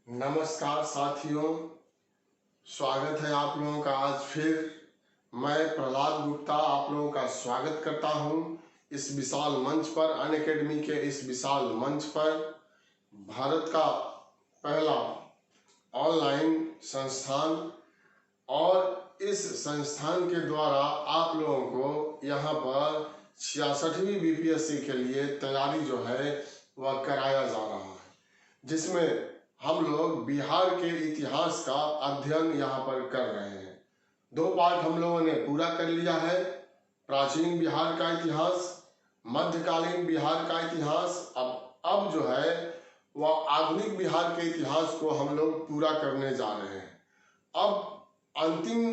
नमस्कार साथियों, स्वागत है आप लोगों का। आज फिर मैं प्रहलाद गुप्ता आप लोगों का स्वागत करता हूं इस विशाल मंच पर, अनअकैडमी के इस विशाल मंच पर। भारत का पहला ऑनलाइन संस्थान, और इस संस्थान के द्वारा आप लोगों को यहाँ पर 66वीं बीपीएससी के लिए तैयारी जो है वह कराया जा रहा है, जिसमें हम लोग बिहार के इतिहास का अध्ययन यहाँ पर कर रहे हैं। 2 पार्ट हम लोगों ने पूरा कर लिया है, प्राचीन बिहार का इतिहास, मध्यकालीन बिहार का इतिहास। अब जो है वह आधुनिक बिहार के इतिहास को हम लोग पूरा करने जा रहे हैं। अब अंतिम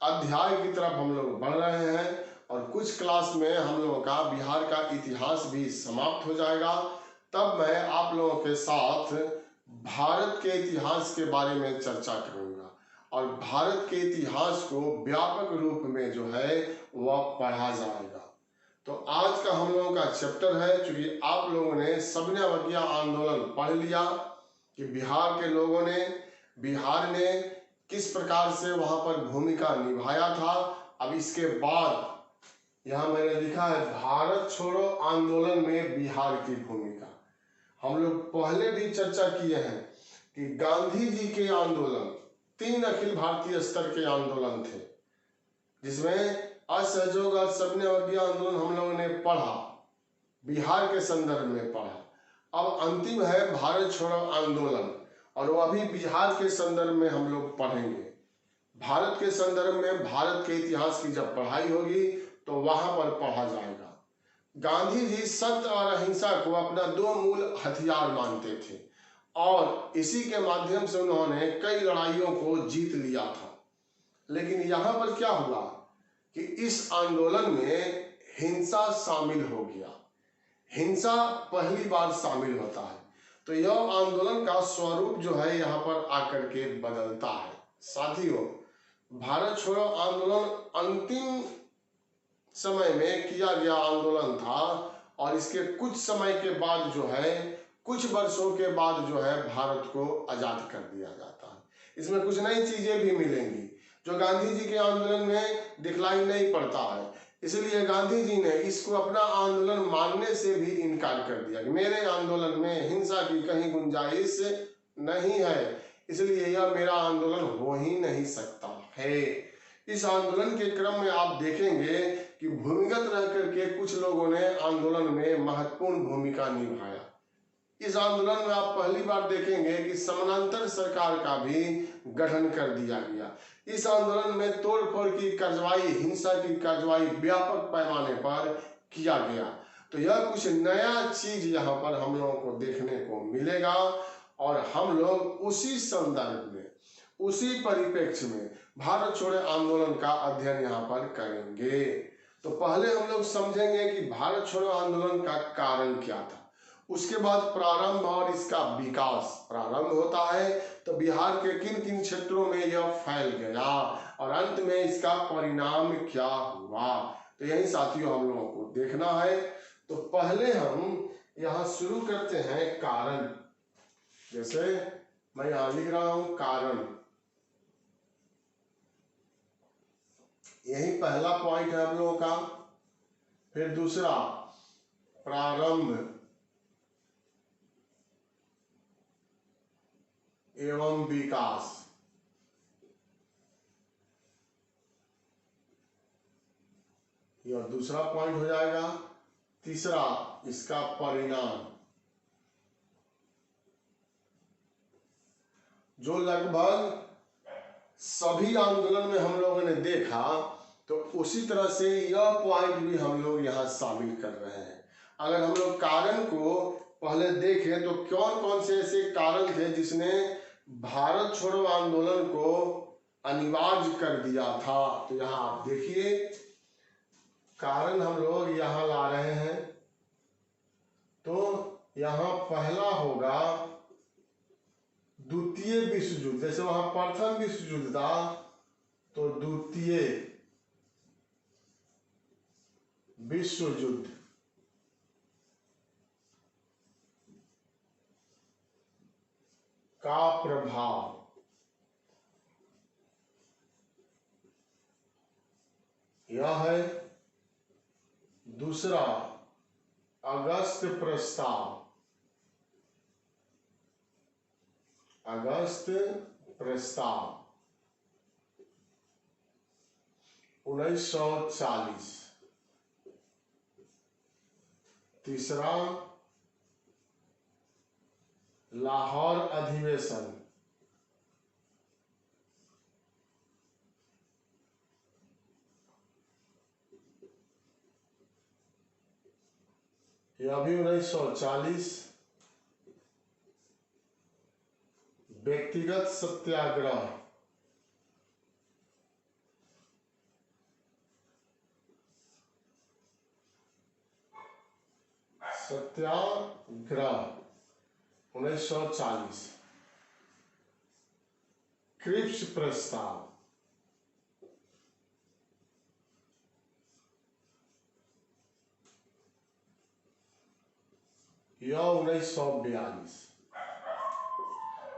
अध्याय की तरफ हम लोग बढ़ रहे हैं और कुछ क्लास में हम लोगों का बिहार का इतिहास भी समाप्त हो जाएगा। तब मैं आप लोगों के साथ भारत के इतिहास के बारे में चर्चा करूंगा और भारत के इतिहास को व्यापक रूप में जो है वह पढ़ा जाएगा। तो आज का हम लोगों का चैप्टर है, चूंकि आप लोगों ने सविनय अवज्ञा आंदोलन पढ़ लिया कि बिहार के लोगों ने, बिहार ने किस प्रकार से वहां पर भूमिका निभाया था। अब इसके बाद यहाँ मैंने लिखा है भारत छोड़ो आंदोलन में बिहार की भूमिका। हम लोग पहले भी चर्चा किए हैं कि गांधी जी के आंदोलन 3 अखिल भारतीय स्तर के आंदोलन थे, जिसमें असहयोग और सविनय अवज्ञा आंदोलन हम लोगों ने पढ़ा, बिहार के संदर्भ में पढ़ा। अब अंतिम है भारत छोड़ो आंदोलन, और वह भी बिहार के संदर्भ में हम लोग पढ़ेंगे। भारत के संदर्भ में भारत के इतिहास की जब पढ़ाई होगी तो वहां पर पढ़ा जाएगा। गांधी जी सत्य और अहिंसा को अपना 2 मूल हथियार मानते थे और इसी के माध्यम से उन्होंने कई लड़ाइयों को जीत लिया था। लेकिन यहाँ पर क्या हुआ कि इस आंदोलन में हिंसा शामिल हो गया। हिंसा पहली बार शामिल होता है तो यह आंदोलन का स्वरूप जो है यहाँ पर आकर के बदलता है। साथियों, भारत छोड़ो आंदोलन अंतिम समय में किया गया आंदोलन था और इसके कुछ समय के बाद जो है, कुछ वर्षों के बाद जो है भारत को आजाद कर दिया जाता है। इसमें कुछ नई चीजें भी मिलेंगी जो गांधी जी के आंदोलन में दिखलाई नहीं पड़ता है। इसलिए गांधी जी ने इसको अपना आंदोलन मानने से भी इनकार कर दिया कि मेरे आंदोलन में हिंसा की कहीं गुंजाइश नहीं है, इसलिए यह मेरा आंदोलन हो ही नहीं सकता है। इस आंदोलन के क्रम में आप देखेंगे कि भूमिगत रह करके कुछ लोगों ने आंदोलन में महत्वपूर्ण भूमिका निभाया। इस आंदोलन में आप पहली बार देखेंगे कि समानांतर सरकार का भी गठन कर दिया गया। इस आंदोलन में तोड़फोड़ की कार्रवाई, हिंसा की कार्रवाई व्यापक पैमाने पर किया गया। तो यह कुछ नया चीज यहाँ पर हम लोगों को देखने को मिलेगा और हम लोग उसी संदर्भ में, उसी परिप्रेक्ष्य में भारत छोड़ो आंदोलन का अध्ययन यहाँ पर करेंगे। तो पहले हम लोग समझेंगे कि भारत छोड़ो आंदोलन का कारण क्या था, उसके बाद प्रारंभ और इसका विकास। प्रारंभ होता है तो बिहार के किन किन क्षेत्रों में यह फैल गया और अंत में इसका परिणाम क्या हुआ। तो यही साथियों हम लोगों को देखना है। तो पहले हम यहाँ शुरू करते हैं कारण। जैसे मैं यहाँ लिख रहा हूं कारण, यही पहला पॉइंट है हम लोगों का। फिर दूसरा प्रारंभ एवं विकास, यह दूसरा पॉइंट हो जाएगा। तीसरा इसका परिणाम, जो लगभग सभी आंदोलन में हम लोगों ने देखा, तो उसी तरह से यह पॉइंट भी हम लोग यहाँ शामिल कर रहे हैं। अगर हम लोग कारण को पहले देखें तो कौन कौन से ऐसे कारण थे जिसने भारत छोड़ो आंदोलन को अनिवार्य कर दिया था। तो यहाँ आप देखिए कारण हम लोग यहाँ ला रहे हैं। तो यहाँ पहला होगा द्वितीय विश्व युद्ध। जैसे वहां प्रथम विश्व युद्ध था तो द्वितीय विश्व युद्ध। का प्रभाव, यह है दूसरा अगस्त प्रस्ताव। अगस्त प्रस्ताव 1940। तीसरा लाहौर अधिवेशन, यह भी 1940। व्यक्तिगत सत्याग्रह, सत्याग्रह 1940। क्रिप्स प्रस्ताव, यह 1942।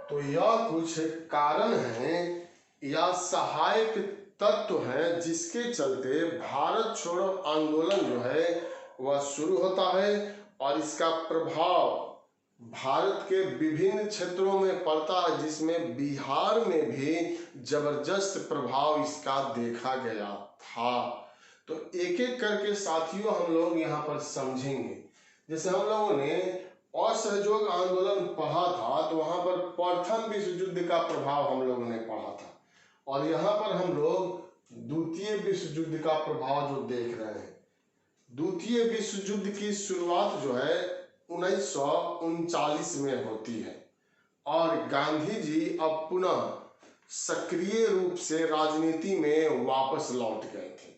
तो यह कुछ कारण हैं या सहायक तत्व हैं जिसके चलते भारत छोड़ो आंदोलन जो है वह शुरू होता है और इसका प्रभाव भारत के विभिन्न क्षेत्रों में पड़ता है, जिसमें बिहार में भी जबरदस्त प्रभाव इसका देखा गया था। तो एक एक करके साथियों हम लोग यहाँ पर समझेंगे। जैसे हम लोगों ने असहयोग आंदोलन पढ़ा था तो वहां पर प्रथम विश्व युद्ध का प्रभाव हम लोगों ने पढ़ा था, और यहाँ पर हम लोग द्वितीय विश्व युद्ध का प्रभाव जो देख रहे हैं। द्वितीय विश्व युद्ध की शुरुआत जो है 1939 में होती है और गांधी जी अब पुनः सक्रिय रूप से राजनीति में वापस लौट गए थे।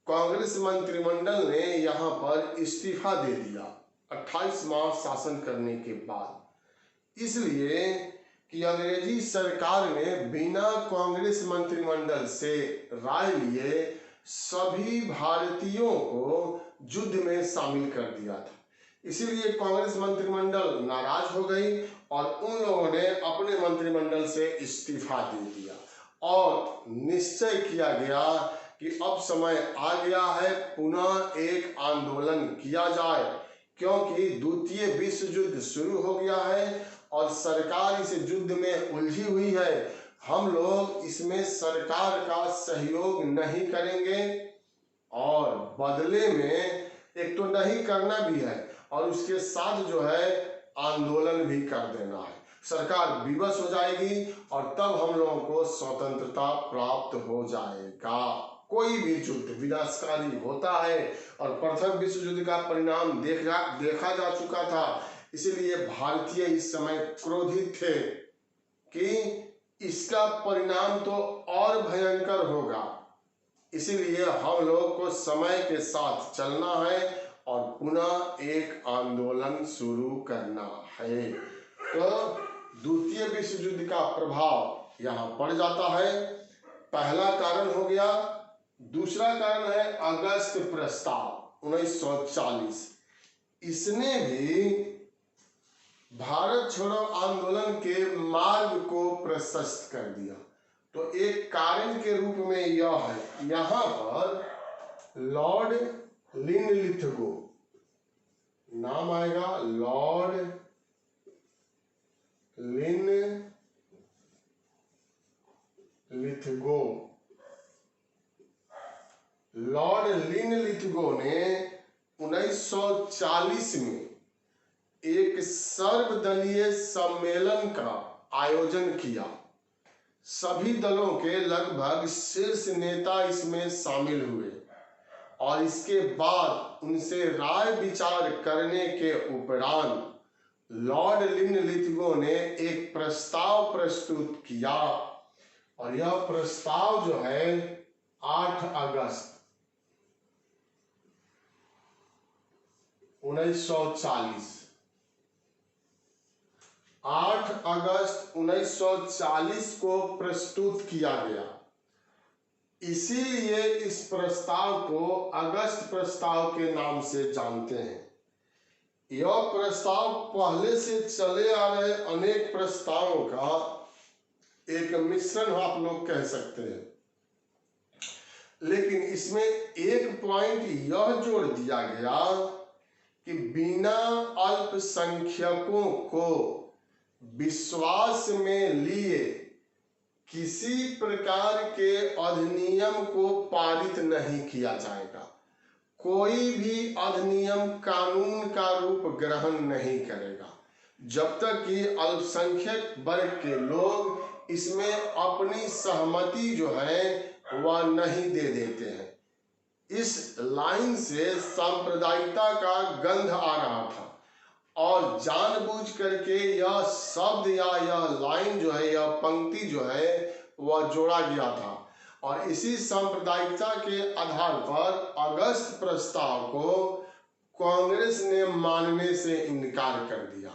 कांग्रेस मंत्रिमंडल ने यहाँ पर इस्तीफा दे दिया 28 माह शासन करने के बाद, इसलिए कि अंग्रेजी सरकार ने बिना कांग्रेस मंत्रिमंडल से राय लिए सभी भारतीयों को युद्ध में शामिल कर दिया था। इसीलिए कांग्रेस मंत्रिमंडल नाराज हो गई और उन लोगों ने अपने मंत्रिमंडल से इस्तीफा दे दिया और निश्चय किया गया कि अब समय आ गया है पुनः एक आंदोलन किया जाए, क्योंकि द्वितीय विश्व युद्ध शुरू हो गया है और सरकार इस युद्ध में उलझी हुई है। हम लोग इसमें सरकार का सहयोग नहीं करेंगे और बदले में एक तो नहीं करना भी है और उसके साथ जो है आंदोलन भी कर देना है। सरकार विवश हो जाएगी और तब हम लोगों को स्वतंत्रता प्राप्त हो जाएगा। कोई भी युद्ध विनाशकारी होता है और प्रथम विश्व युद्ध का परिणाम देखा जा चुका था, इसलिए भारतीय इस समय क्रोधित थे कि इसका परिणाम तो और भयंकर होगा। इसीलिए हम लोग को समय के साथ चलना है और पुनः एक आंदोलन शुरू करना है। तो द्वितीय विश्व युद्ध का प्रभाव यहाँ पड़ जाता है, पहला कारण हो गया। दूसरा कारण है अगस्त प्रस्ताव 1940। इसने भी भारत छोड़ो आंदोलन के मार्ग को प्रशस्त कर दिया। तो एक कारण के रूप में यह है, यहाँ पर लॉर्ड लिनलिथगो नाम आएगा, लॉर्ड लिनलिथगो। लॉर्ड लिनलिथगो ने 1940 में एक सर्वदलीय सम्मेलन का आयोजन किया। सभी दलों के लगभग शीर्ष नेता इसमें शामिल हुए और इसके बाद उनसे राय विचार करने के उपरांत लॉर्ड लिनलिथगो ने एक प्रस्ताव प्रस्तुत किया और यह प्रस्ताव जो है 8 अगस्त 1940 8 अगस्त 1940 को प्रस्तुत किया गया। इसीलिए इस प्रस्ताव को अगस्त प्रस्ताव के नाम से जानते हैं। यह प्रस्ताव पहले से चले आ रहे अनेक प्रस्तावों का एक मिश्रण आप लोग कह सकते हैं, लेकिन इसमें एक पॉइंट यह जोड़ दिया गया कि बिना अल्पसंख्यकों को विश्वास में लिए किसी प्रकार के अधिनियम को पारित नहीं किया जाएगा। कोई भी अधिनियम कानून का रूप ग्रहण नहीं करेगा जब तक कि अल्पसंख्यक वर्ग के लोग इसमें अपनी सहमति जो है वह नहीं दे देते हैं। इस लाइन से सांप्रदायिकता का गंध आ रहा था और जानबूझ करके यह शब्द या यह लाइन जो है, यह पंक्ति जो है वह जोड़ा गया था और इसी सांप्रदायिकता के आधार पर अगस्त प्रस्ताव को कांग्रेस ने मानने से इनकार कर दिया।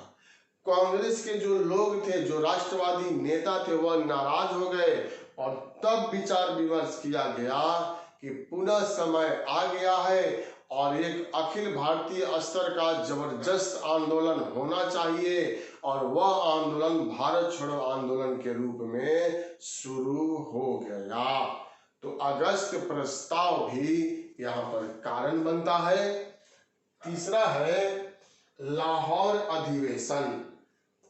कांग्रेस के जो लोग थे, जो राष्ट्रवादी नेता थे, वह नाराज हो गए और तब विचार विमर्श किया गया कि पुनः समय आ गया है और एक अखिल भारतीय स्तर का जबरदस्त आंदोलन होना चाहिए और वह आंदोलन भारत छोड़ो आंदोलन के रूप में शुरू हो गया। तो अगस्त प्रस्ताव भी यहाँ पर कारण बनता है। तीसरा है लाहौर अधिवेशन।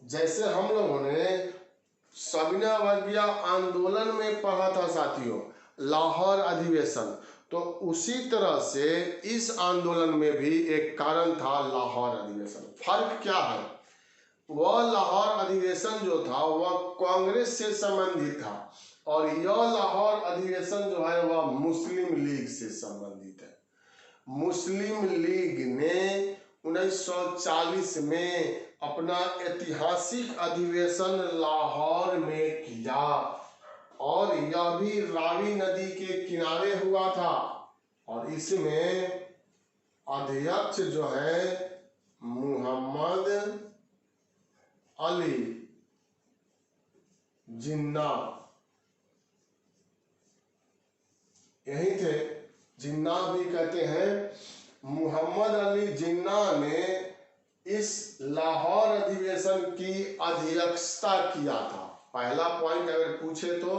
जैसे हम लोगों ने सविनय अवज्ञा आंदोलन में पढ़ा था साथियों, लाहौर अधिवेशन, तो उसी तरह से इस आंदोलन में भी एक कारण था लाहौर अधिवेशन। फर्क क्या है? वह लाहौर अधिवेशन जो था वह कांग्रेस से संबंधित था और यह लाहौर अधिवेशन जो है वह मुस्लिम लीग से संबंधित है। मुस्लिम लीग ने 1940 में अपना ऐतिहासिक अधिवेशन लाहौर में किया और यह भी रावी नदी के किनारे हुआ था और इसमें अध्यक्ष जो है मोहम्मद अली जिन्ना यही थे। जिन्ना भी कहते हैं। मोहम्मद अली जिन्ना ने इस लाहौर अधिवेशन की अध्यक्षता किया था। पहला पॉइंट अगर पूछे तो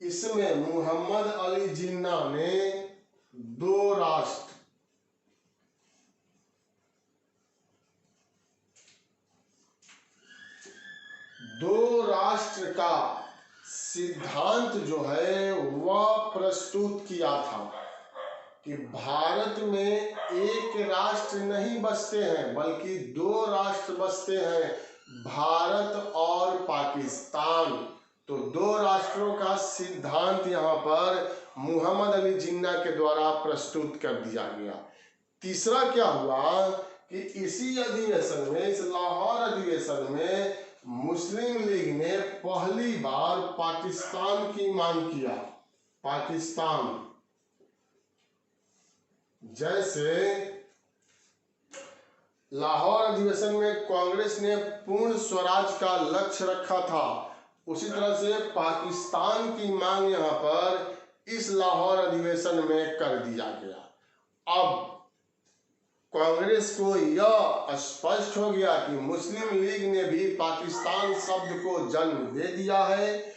इसमें मोहम्मद अली जिन्ना ने दो राष्ट्र का सिद्धांत जो है वह प्रस्तुत किया था कि भारत में एक राष्ट्र नहीं बसते हैं बल्कि दो राष्ट्र बसते हैं, भारत और पाकिस्तान। तो दो राष्ट्रों का सिद्धांत यहाँ पर मोहम्मद अली जिन्ना के द्वारा प्रस्तुत कर दिया गया। तीसरा क्या हुआ कि इसी अधिवेशन में, इस लाहौर अधिवेशन में मुस्लिम लीग ने पहली बार पाकिस्तान की मांग किया। पाकिस्तान जैसे लाहौर अधिवेशन में कांग्रेस ने पूर्ण स्वराज का लक्ष्य रखा था, उसी तरह से पाकिस्तान की मांग यहाँ पर इस लाहौर अधिवेशन में कर दिया गया। अब कांग्रेस को यह स्पष्ट हो गया कि मुस्लिम लीग ने भी पाकिस्तान शब्द को जन्म दे दिया है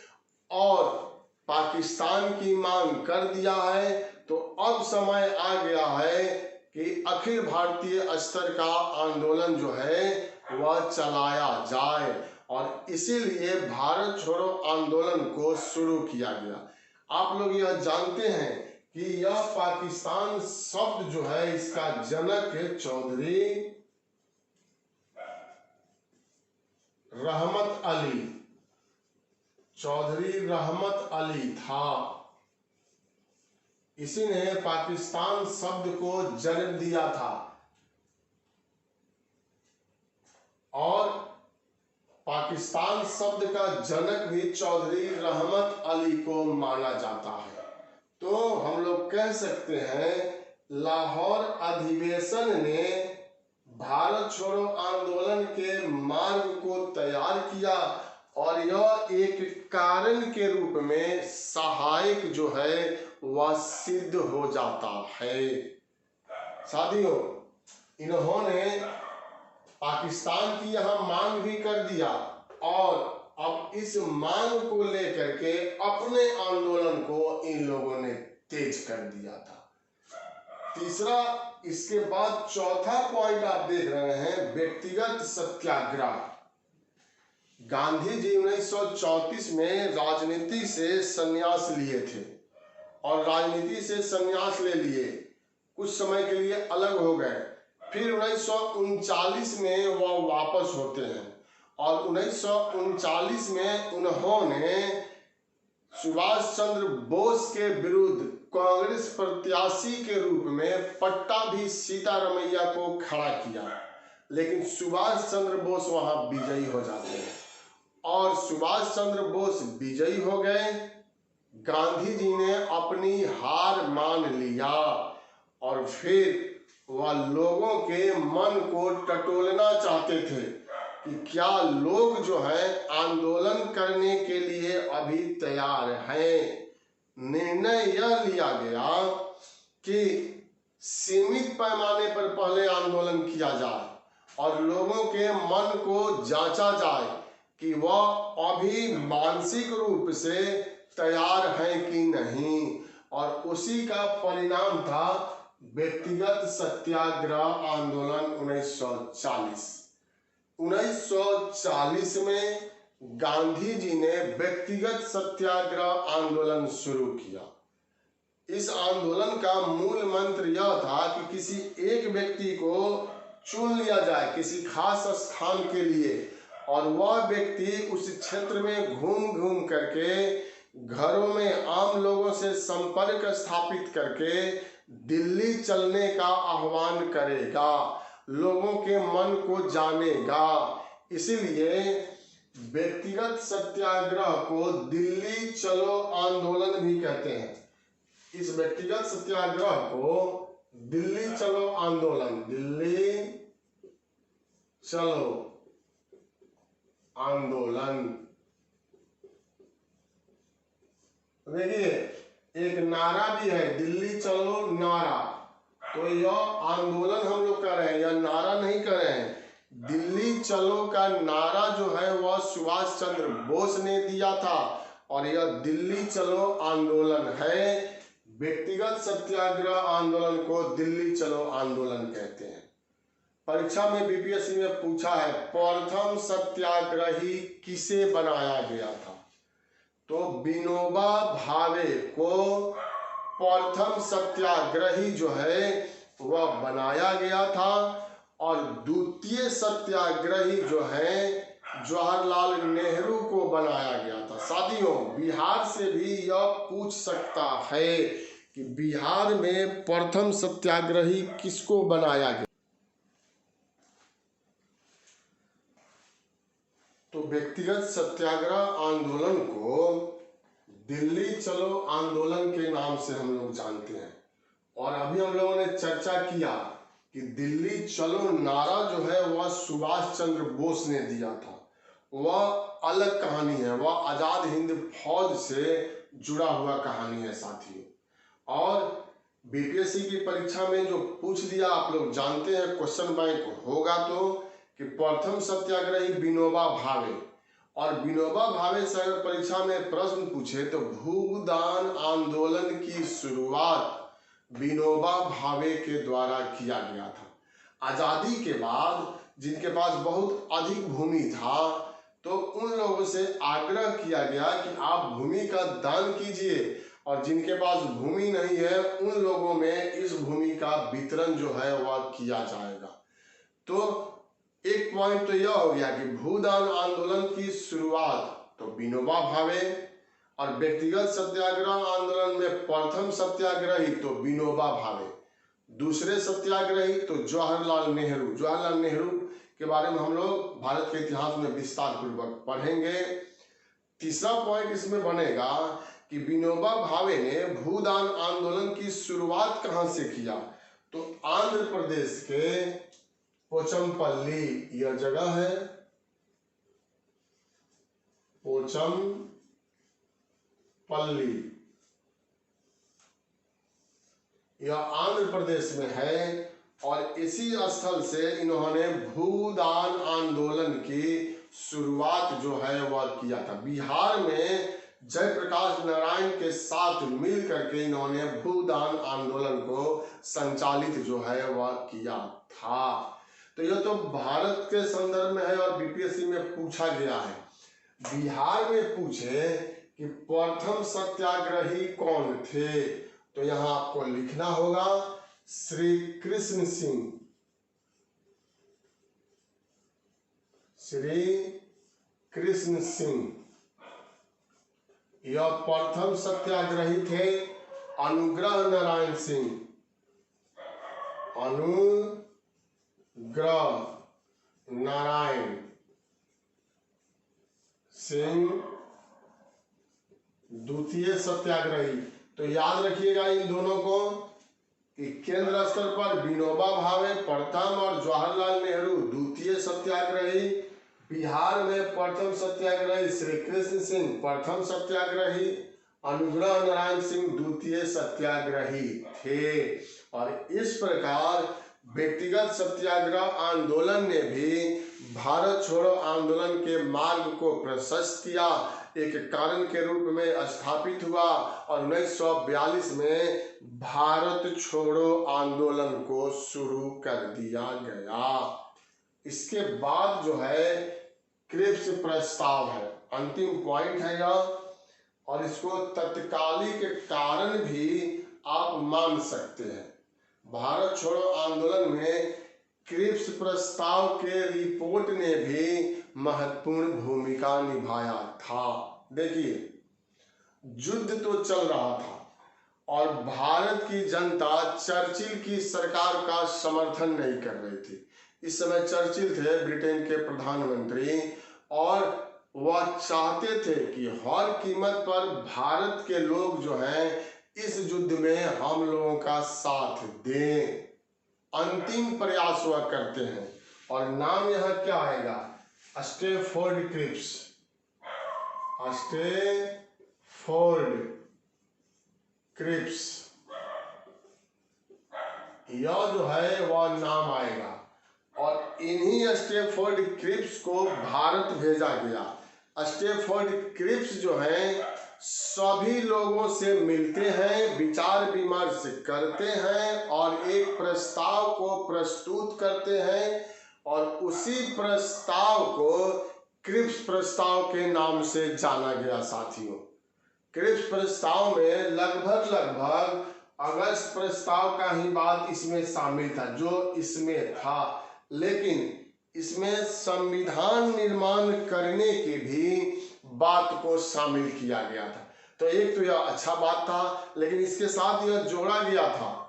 और पाकिस्तान की मांग कर दिया है। तो अब समय आ गया है कि अखिल भारतीय स्तर का आंदोलन जो है वह चलाया जाए और इसीलिए भारत छोड़ो आंदोलन को शुरू किया गया। आप लोग यह जानते हैं कि यह पाकिस्तान शब्द जो है इसका जनक चौधरी रहमत अली, चौधरी रहमत अली था। इसी ने पाकिस्तान शब्द को जन्म दिया था और पाकिस्तान शब्द का जनक भी चौधरी रहमत अली को माना जाता है। तो हम लोग कह सकते हैं लाहौर अधिवेशन ने भारत छोड़ो आंदोलन के मार्ग को तैयार किया और यह एक कारण के रूप में सहायक जो है वह सिद्ध हो जाता है। साथियों, इन्होंने पाकिस्तान की यहाँ मांग भी कर दिया और अब इस मांग को लेकर के अपने आंदोलन को इन लोगों ने तेज कर दिया था। तीसरा, इसके बाद चौथा पॉइंट आप देख रहे हैं, व्यक्तिगत सत्याग्रह। गांधी जी 1934 में राजनीति से संन्यास लिए थे और राजनीति से संन्यास ले लिए, कुछ समय के लिए अलग हो गए। फिर 1939 में वह वापस होते हैं और 1939 में उन्होंने सुभाष चंद्र बोस के विरुद्ध कांग्रेस प्रत्याशी के रूप में पट्टाभी सीतारमैया को खड़ा किया, लेकिन सुभाष चंद्र बोस वहां विजयी हो जाते हैं और सुभाष चंद्र बोस विजयी हो गए। गांधी जी ने अपनी हार मान लिया और फिर वह लोगों के मन को टटोलना चाहते थे कि क्या लोग जो है आंदोलन करने के लिए अभी तैयार हैं। निर्णय यह लिया गया कि सीमित पैमाने पर पहले आंदोलन किया जाए और लोगों के मन को जांचा जाए कि वह अभी मानसिक रूप से तैयार हैं कि नहीं, और उसी का परिणाम था व्यक्तिगत सत्याग्रह आंदोलन 1940। 1940 में गांधी जी ने व्यक्तिगत सत्याग्रह आंदोलन शुरू किया। इस आंदोलन का मूल मंत्र यह था कि किसी एक व्यक्ति को चुन लिया जाए किसी खास स्थान के लिए और वह व्यक्ति उस क्षेत्र में घूम घूम करके घरों में आम लोगों से संपर्क स्थापित करके दिल्ली चलने का आह्वान करेगा, लोगों के मन को जानेगा। इसीलिए व्यक्तिगत सत्याग्रह को दिल्ली चलो आंदोलन भी कहते हैं। इस व्यक्तिगत सत्याग्रह को दिल्ली चलो आंदोलन, दिल्ली चलो आंदोलन, देखिए एक नारा भी है, दिल्ली चलो नारा। तो यह आंदोलन हम लोग कर रहे हैं, यह नारा नहीं कर रहे हैं। दिल्ली चलो का नारा जो है वह सुभाष चंद्र बोस ने दिया था और यह दिल्ली चलो आंदोलन है। व्यक्तिगत सत्याग्रह आंदोलन को दिल्ली चलो आंदोलन कहते हैं। परीक्षा में बीपीएससी में पूछा है, प्रथम सत्याग्रही किसे बनाया गया था? तो विनोबा भावे को प्रथम सत्याग्रही जो है वह बनाया गया था और द्वितीय सत्याग्रही जो है जवाहरलाल नेहरू को बनाया गया था। साथियों, बिहार से भी यह पूछ सकता है कि बिहार में प्रथम सत्याग्रही किसको बनाया गया? तो व्यक्तिगत सत्याग्रह आंदोलन को दिल्ली चलो आंदोलन के नाम से हम लोग जानते हैं। और अभी हम लोगों ने चर्चा किया कि दिल्ली चलो नारा जो है वह सुभाष चंद्र बोस ने दिया था। वह अलग कहानी है, वह आजाद हिंद फौज से जुड़ा हुआ कहानी है साथियों। और बीपीएससी की परीक्षा में जो पूछ दिया, आप लोग जानते हैं, क्वेश्चन बैंक होगा तो कि प्रथम सत्याग्रही विनोबा भावे, और विनोबा भावे से अगर परीक्षा में प्रश्न पूछे तो भूदान आंदोलन की शुरुआत विनोबा भावे के द्वारा किया गया था। आजादी के बाद जिनके पास बहुत अधिक भूमि था तो उन लोगों से आग्रह किया गया कि आप भूमि का दान कीजिए और जिनके पास भूमि नहीं है उन लोगों में इस भूमि का वितरण जो है वह किया जाएगा। तो एक पॉइंट तो यह हो गया कि भूदान आंदोलन की शुरुआत तो विनोबा भावे और व्यक्तिगत सत्याग्रह आंदोलन में प्रथम सत्याग्रही तो विनोबा भावे, दूसरे सत्याग्रही तो जवाहरलाल नेहरू। जवाहरलाल नेहरू के बारे में हम लोग भारत के इतिहास में विस्तार पूर्वक पढ़ेंगे। तीसरा पॉइंट इसमें बनेगा कि विनोबा भावे ने भूदान आंदोलन की शुरुआत कहां से किया? तो आंध्र प्रदेश के पोचमपल्ली यह जगह है, पोचमपल्ली, यह आंध्र प्रदेश में है और इसी स्थल से इन्होंने भूदान आंदोलन की शुरुआत जो है वह किया था। बिहार में जयप्रकाश नारायण के साथ मिल करके इन्होंने भूदान आंदोलन को संचालित जो है वह किया था। तो यह तो भारत के संदर्भ में है और बीपीएससी में पूछा गया है। बिहार में पूछे कि प्रथम सत्याग्रही कौन थे, तो यहां आपको लिखना होगा श्री कृष्ण सिंह। श्री कृष्ण सिंह यह प्रथम सत्याग्रही थे। अनुग्रह नारायण सिंह, अनुग्रह नारायण सिंह द्वितीय सत्याग्रही। तो याद रखिएगा इन दोनों को कि केंद्र स्तर पर विनोबा भावे प्रथम और जवाहरलाल नेहरू द्वितीय सत्याग्रही। बिहार में प्रथम सत्याग्रही श्री कृष्ण सिंह प्रथम सत्याग्रही, अनुग्रह नारायण सिंह द्वितीय सत्याग्रही थे। और इस प्रकार व्यक्तिगत सत्याग्रह आंदोलन ने भी भारत छोड़ो आंदोलन के मार्ग को प्रशस्त किया, एक कारण के रूप में स्थापित हुआ और 1942 में भारत छोड़ो आंदोलन को शुरू कर दिया गया। इसके बाद जो है क्रिप्स प्रस्ताव है, अंतिम पॉइंट है यह, और इसको तत्कालिक कारण भी आप मान सकते हैं। भारत छोड़ो आंदोलन में क्रिप्स प्रस्ताव के रिपोर्ट ने भी महत्वपूर्ण भूमिका निभाया था। देखिए, युद्ध तो चल रहा था और भारत की जनता चर्चिल की सरकार का समर्थन नहीं कर रही थी। इस समय चर्चिल थे ब्रिटेन के प्रधानमंत्री और वह चाहते थे कि हर कीमत पर भारत के लोग जो हैं इस युद्ध में हम लोगों का साथ दें। अंतिम प्रयास वह करते हैं और नाम यह क्या आएगा, स्टैफोर्ड क्रिप्स। स्टैफोर्ड क्रिप्स यह जो है वह नाम आएगा और इन्हीं स्टैफोर्ड क्रिप्स को भारत भेजा गया। स्टैफोर्ड क्रिप्स जो हैं सभी लोगों से मिलते हैं, विचार विमर्श करते हैं और एक प्रस्ताव को प्रस्तुत करते हैं और उसी प्रस्ताव को क्रिप्स प्रस्ताव के नाम से जाना गया। साथियों, क्रिप्स प्रस्ताव में लगभग अगस्त प्रस्ताव का ही बात इसमें शामिल था जो इसमें था, लेकिन इसमें संविधान निर्माण करने की भी बात को शामिल किया गया था। तो एक तो यह अच्छा बात था, लेकिन इसके साथ यह जोड़ा गया था।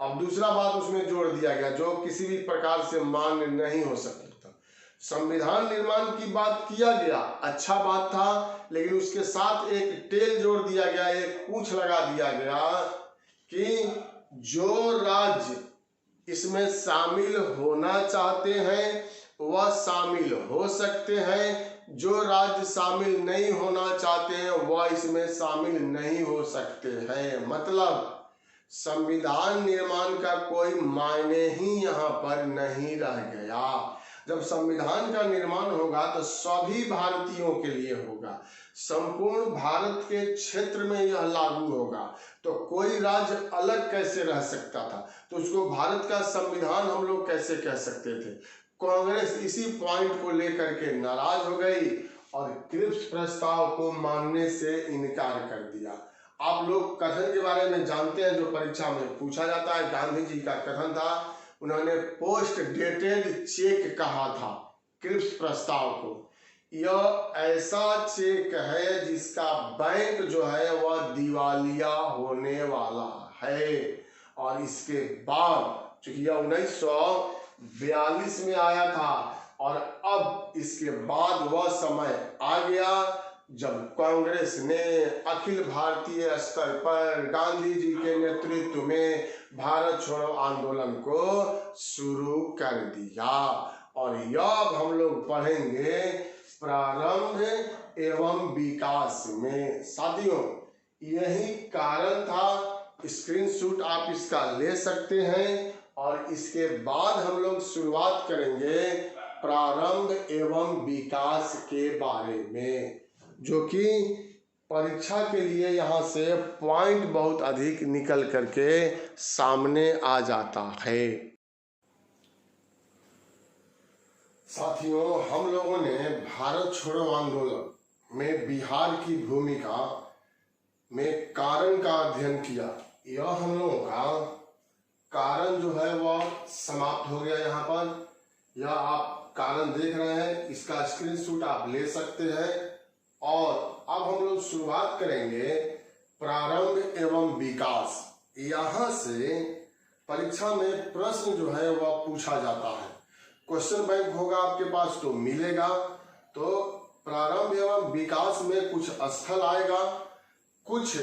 अब दूसरा बात उसमें जोड़ दिया गया जो किसी भी प्रकार से मान्य नहीं हो सकता। संविधान निर्माण की बात किया गया, अच्छा बात था, लेकिन उसके साथ एक टेल जोड़ दिया गया, एक पूंछ लगा दिया गया कि जो राज्य इसमें शामिल होना चाहते हैं वह शामिल हो सकते हैं, जो राज्य शामिल नहीं होना चाहते हैं वह इसमें शामिल नहीं हो सकते हैं। मतलब संविधान निर्माण का कोई मायने ही यहाँ पर नहीं रह गया। जब संविधान का निर्माण होगा तो सभी भारतीयों के लिए होगा, संपूर्ण भारत के क्षेत्र में यह लागू होगा, तो कोई राज्य अलग कैसे रह सकता था, तो उसको भारत का संविधान हम लोग कैसे कह सकते थे। कांग्रेस इसी पॉइंट को लेकर के नाराज हो गई और क्रिप्स प्रस्ताव को मानने से इनकार कर दिया। आप लोग कथन के बारे में जानते हैं जो परीक्षा में पूछा जाता है। गांधी जी का कथन था, उन्होंने पोस्ट डेटेड चेक कहा था क्रिप्स प्रस्ताव को। यह ऐसा चेक है जिसका बैंक जो है वह दिवालिया होने वाला है। और इसके बाद चूंकि यह 1942 में आया था और अब इसके बाद वह समय आ गया जब कांग्रेस ने अखिल भारतीय स्तर पर गांधी जी के नेतृत्व में भारत छोड़ो आंदोलन को शुरू कर दिया। और यह हम लोग पढ़ेंगे प्रारंभ एवं विकास में। साथियों, यही कारण था, स्क्रीनशॉट आप इसका ले सकते हैं और इसके बाद हम लोग शुरुआत करेंगे प्रारंभ एवं विकास के बारे में, जो कि परीक्षा के लिए यहाँ से पॉइंट बहुत अधिक निकल करके सामने आ जाता है। साथियों, हम लोगों ने भारत छोड़ो आंदोलन में बिहार की भूमिका में कारण का अध्ययन किया। यह हम लोगों का कारण जो है वह समाप्त हो गया। यहाँ पर यह आप कारण देख रहे हैं, इसका स्क्रीनशॉट आप ले सकते हैं। और अब हम लोग शुरुआत करेंगे प्रारंभ एवं विकास। यहाँ से परीक्षा में प्रश्न जो है वह पूछा जाता है। क्वेश्चन बैंक होगा आपके पास तो मिलेगा। तो प्रारंभ एवं विकास में कुछ स्थल आएगा, कुछ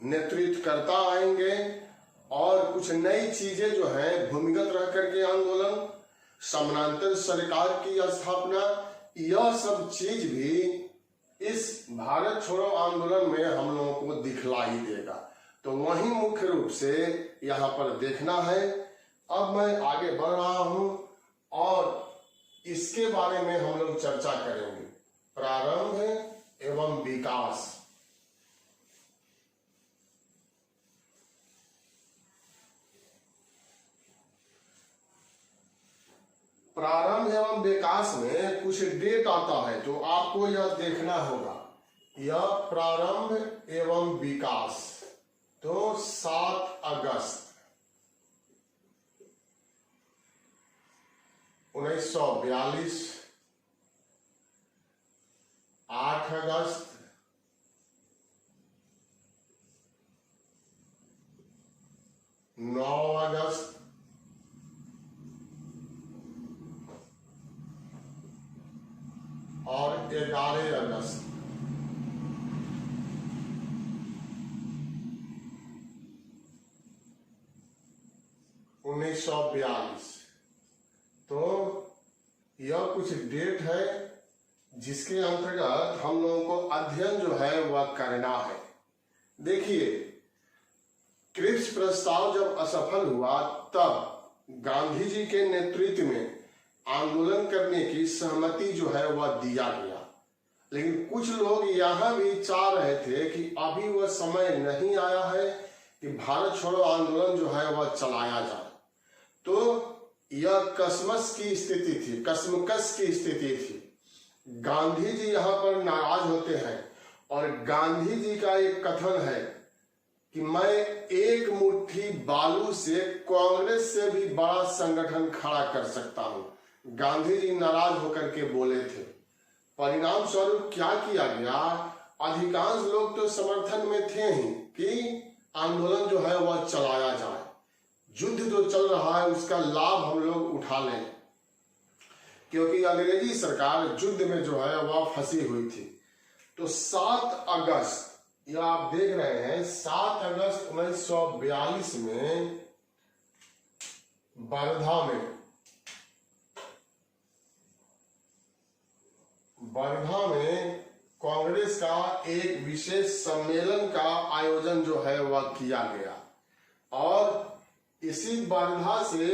नेतृत्वकर्ता आएंगे और कुछ नई चीजें जो है भूमिगत रह करके आंदोलन, समानांतर सरकार की स्थापना, यह सब चीज भी इस भारत छोड़ो आंदोलन में हम लोगों को दिखलाई देगा। तो वही मुख्य रूप से यहाँ पर देखना है। अब मैं आगे बढ़ रहा हूं और इसके बारे में हम लोग चर्चा करेंगे, प्रारंभ एवं विकास। प्रारंभ एवं विकास में कुछ डेट आता है तो आपको यह देखना होगा। यह प्रारंभ एवं विकास तो 7 अगस्त 1942, 8 अगस्त 9 अगस्त और 11 अगस्त। उन्नीस 1942। तो यह कुछ डेट है जिसके अंतर्गत हम लोगों को अध्ययन जो है वह करना है। देखिए, क्रिप्स प्रस्ताव जब असफल हुआ तब गांधी जी के नेतृत्व में आंदोलन करने की सहमति जो है वह दिया गया। लेकिन कुछ लोग यहाँ भी चाह रहे थे कि अभी वह समय नहीं आया है कि भारत छोड़ो आंदोलन जो है वह चलाया जाए। तो यह कसमस की स्थिति थी, कसमकस की स्थिति थी। गांधी जी यहाँ पर नाराज होते हैं और गांधी जी का एक कथन है कि मैं एक मुट्ठी बालू से कांग्रेस से भी बड़ा संगठन खड़ा कर सकता हूं। गांधी जी नाराज होकर के बोले थे। परिणाम स्वरूप क्या किया गया, अधिकांश लोग तो समर्थन में थे ही कि आंदोलन जो है वह चलाया जाए। युद्ध जो चल रहा है उसका लाभ हम लोग उठा लें, क्योंकि अंग्रेजी सरकार युद्ध में जो है वह फंसी हुई थी। तो 7 अगस्त, यह आप देख रहे हैं, 7 अगस्त 1942 में वर्धा में कांग्रेस का एक विशेष सम्मेलन का आयोजन जो है वह किया गया और इसी वर्धा से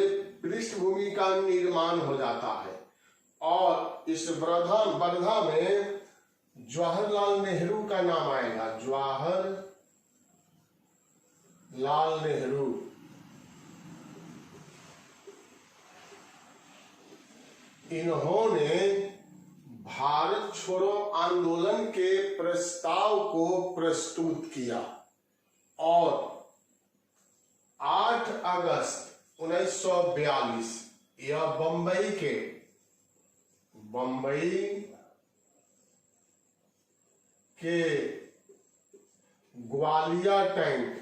पृष्ठभूमि का निर्माण हो जाता है। और इस वर्धा में जवाहरलाल नेहरू का नाम आएगा। जवाहरलाल नेहरू इन्होंने भारत छोड़ो आंदोलन के प्रस्ताव को प्रस्तुत किया और 8 अगस्त 1942 यह बंबई के ग्वालिया टैंक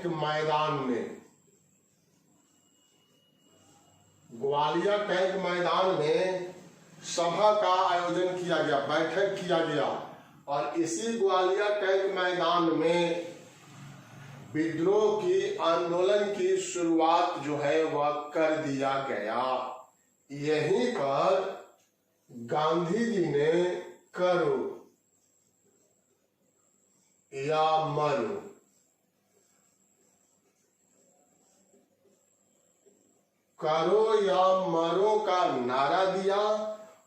मैदान में सभा का आयोजन किया गया, बैठक किया गया और इसी ग्वालिया टैंक मैदान में विद्रोह की आंदोलन की शुरुआत जो है वह कर दिया गया। यहीं पर गांधी जी ने करो या मरो। करो या मरो का नारा दिया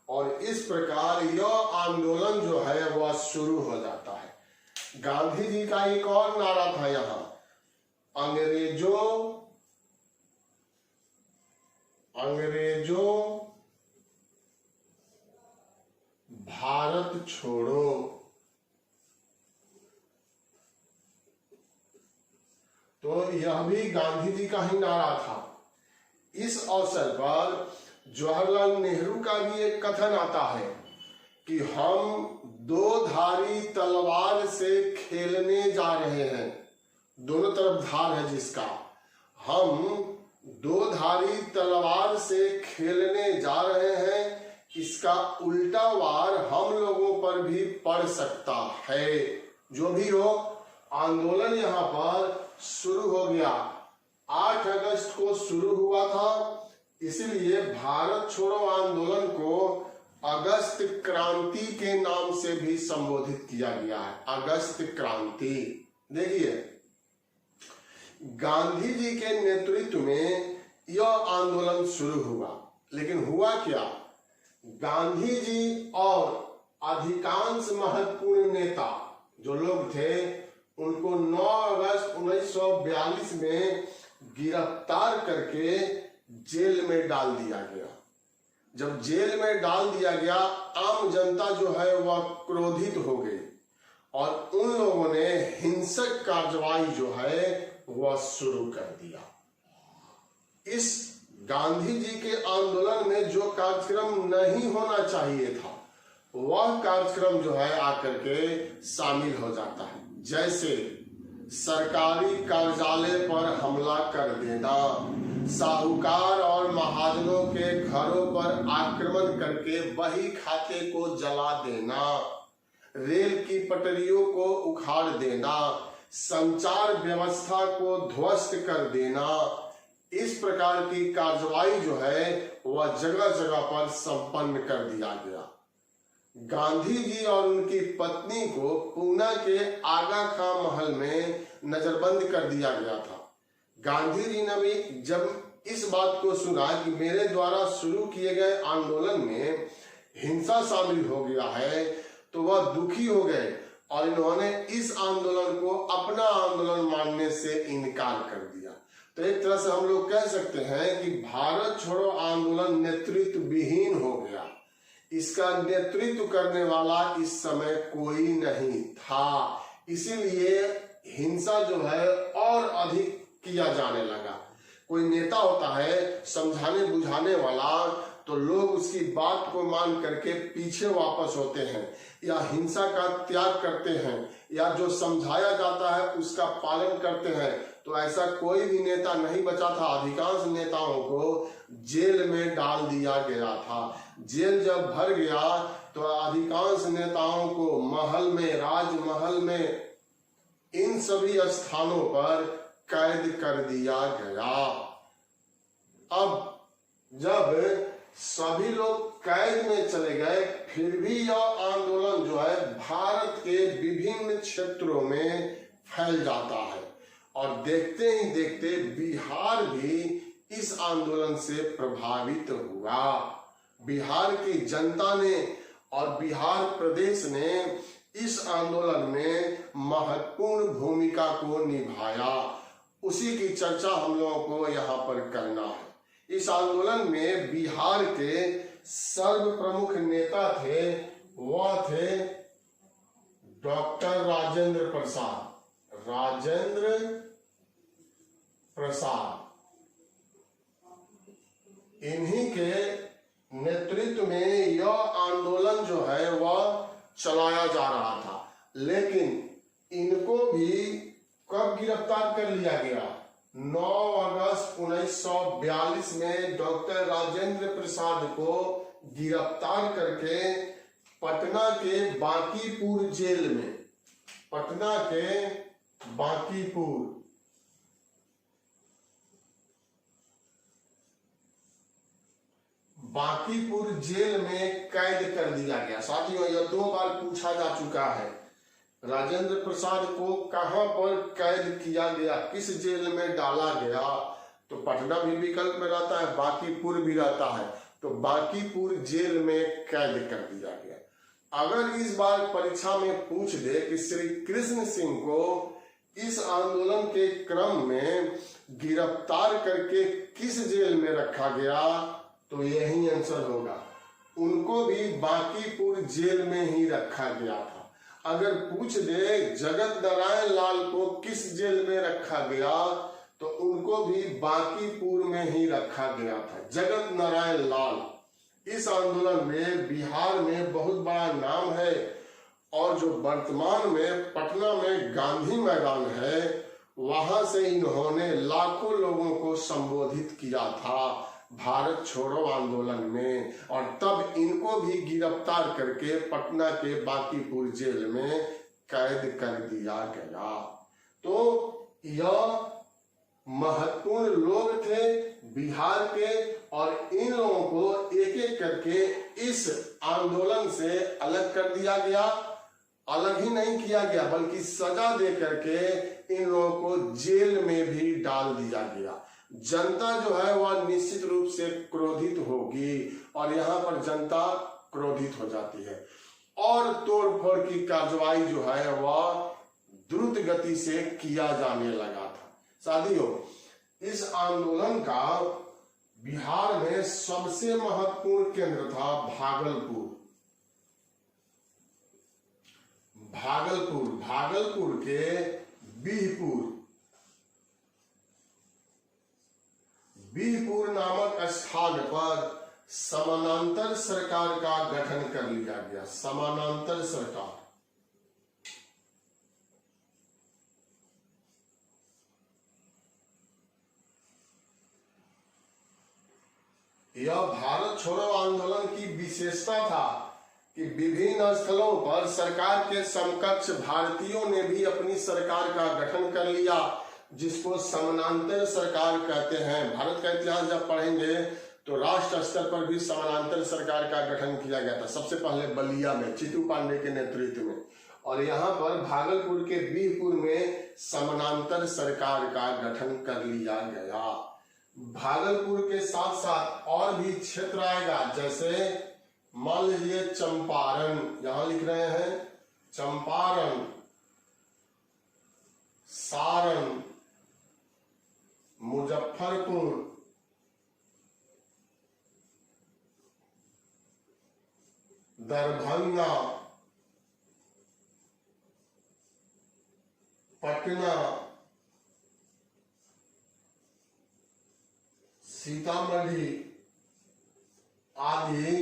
और इस प्रकार यह आंदोलन जो है वह शुरू हो जाता है। गांधी जी का एक और नारा था यहां, अंग्रेजों भारत छोड़ो। तो यह भी गांधी जी का ही नारा था। इस अवसर पर जवाहरलाल नेहरू का भी एक कथन आता है कि हम दो धारी तलवार से खेलने जा रहे हैं। दोनों तरफ धार है जिसका, हम दो धारी तलवार से खेलने जा रहे हैं, इसका उल्टा वार हम लोगों पर भी पड़ सकता है। जो भी हो, आंदोलन यहाँ पर शुरू हो गया। 8 अगस्त को शुरू हुआ था, इसीलिए भारत छोड़ो आंदोलन को अगस्त क्रांति के नाम से भी संबोधित किया गया है। अगस्त क्रांति। देखिए, गांधी जी के नेतृत्व में यह आंदोलन शुरू हुआ, लेकिन हुआ क्या? गांधी जी और अधिकांश महत्वपूर्ण नेता जो लोग थे उनको 9 अगस्त 1942 में गिरफ्तार करके जेल में डाल दिया गया। जब जेल में डाल दिया गया, आम जनता जो है वह क्रोधित हो गई और उन लोगों ने हिंसक कार्रवाई जो है वह शुरू कर दिया। इस गांधी जी के आंदोलन में जो कार्यक्रम नहीं होना चाहिए था वह कार्यक्रम जो है आकर के शामिल हो जाता है। जैसे सरकारी कार्यालय पर हमला कर देना, साहूकार और महाजनों के घरों पर आक्रमण करके बही खाते को जला देना, रेल की पटरियों को उखाड़ देना, संचार व्यवस्था को ध्वस्त कर देना, इस प्रकार की कार्रवाई जो है वह जगह जगह पर संपन्न कर दिया गया। गांधी जी और उनकी पत्नी को पूना के आगा खां महल में नजरबंद कर दिया गया था। गांधी जी ने भी जब इस बात को सुना कि मेरे द्वारा शुरू किए गए आंदोलन में हिंसा शामिल हो गया है, तो वह दुखी हो गए और इन्होंने इस आंदोलन को अपना आंदोलन मानने से इनकार कर दिया। तो एक तरह से हम लोग कह सकते हैं कि भारत छोड़ो आंदोलन नेतृत्व विहीन हो गया। इसका नेतृत्व करने वाला इस समय कोई नहीं था, इसीलिए हिंसा जो है और अधिक किया जाने लगा। कोई नेता होता है समझाने बुझाने वाला, तो लोग उसकी बात को मान करके पीछे वापस होते हैं या हिंसा का त्याग करते हैं या जो समझाया जाता है उसका पालन करते हैं। तो ऐसा कोई भी नेता नहीं बचा था। अधिकांश नेताओं को जेल में डाल दिया गया था। जेल जब भर गया तो अधिकांश नेताओं को महल में, राजमहल में, इन सभी स्थानों पर कैद कर दिया गया। अब जब सभी लोग कैद में चले गए, फिर भी यह आंदोलन जो है भारत के विभिन्न क्षेत्रों में फैल जाता है और देखते ही देखते बिहार भी इस आंदोलन से प्रभावित हुआ। बिहार की जनता ने और बिहार प्रदेश ने इस आंदोलन में महत्वपूर्ण भूमिका को निभाया। उसी की चर्चा हम लोगों को यहाँ पर करना है। इस आंदोलन में बिहार के सर्व प्रमुख नेता थे, वह थे डॉक्टर राजेंद्र प्रसाद। इन्हीं के नेतृत्व में यह आंदोलन जो है वह चलाया जा रहा था। लेकिन इनको भी कब गिरफ्तार कर लिया गया? 9 अगस्त 1942 में डॉक्टर राजेंद्र प्रसाद को गिरफ्तार करके पटना के बांकीपुर जेल में, पटना के बांकीपुर जेल में कैद कर दिया गया। साथियों, यह 2 बार पूछा जा चुका है राजेंद्र प्रसाद को कहां पर कैद किया गया, किस जेल में डाला गया? तो पटना भी विकल्प में रहता है, बांकीपुर भी रहता है, तो बांकीपुर जेल में कैद कर दिया गया। अगर इस बार परीक्षा में पूछ दे कि श्री कृष्ण सिंह को इस आंदोलन के क्रम में गिरफ्तार करके किस जेल में रखा गया, तो यही आंसर होगा, उनको भी बांकीपुर जेल में ही रखा गया था। अगर पूछ दे जगत नारायण लाल को किस जेल में रखा गया, तो उनको भी बांकीपुर में ही रखा गया था। जगत नारायण लाल इस आंदोलन में बिहार में बहुत बड़ा नाम है, और जो वर्तमान में पटना में गांधी मैदान है, वहां से इन्होंने लाखों लोगों को संबोधित किया था भारत छोड़ो आंदोलन में, और तब इनको भी गिरफ्तार करके पटना के बांकीपुर जेल में कैद कर दिया गया। तो यह महत्वपूर्ण लोग थे बिहार के, और इन लोगों को एक एक करके इस आंदोलन से अलग कर दिया गया। अलग ही नहीं किया गया, बल्कि सजा दे करके इन लोगों को जेल में भी डाल दिया गया। जनता जो है वह निश्चित रूप से क्रोधित होगी, और यहाँ पर जनता क्रोधित हो जाती है, और तोड़फोड़ की कार्रवाई जो है वह द्रुत गति से किया जाने लगा था। साथियों, इस आंदोलन का बिहार में सबसे महत्वपूर्ण केंद्र था भागलपुर। भागलपुर के बीहपुर नामक स्थान पर समानांतर सरकार का गठन कर लिया गया। समानांतर सरकार, यह भारत छोड़ो आंदोलन की विशेषता था कि विभिन्न स्थलों पर सरकार के समकक्ष भारतीयों ने भी अपनी सरकार का गठन कर लिया, जिसको समानांतर सरकार कहते हैं। भारत का इतिहास जब पढ़ेंगे तो राष्ट्र स्तर पर भी समानांतर सरकार का गठन किया गया था। सबसे पहले बलिया में चित्तू पांडे के नेतृत्व में, और यहाँ पर भागलपुर के बीहपुर में समानांतर सरकार का गठन कर लिया गया। भागलपुर के साथ साथ और भी क्षेत्र आएगा, जैसे मान लीजिए चंपारण, यहां लिख रहे हैं चंपारण, सारण, मुजफ्फरपुर, दरभंगा, पटना, सीतामढ़ी आदि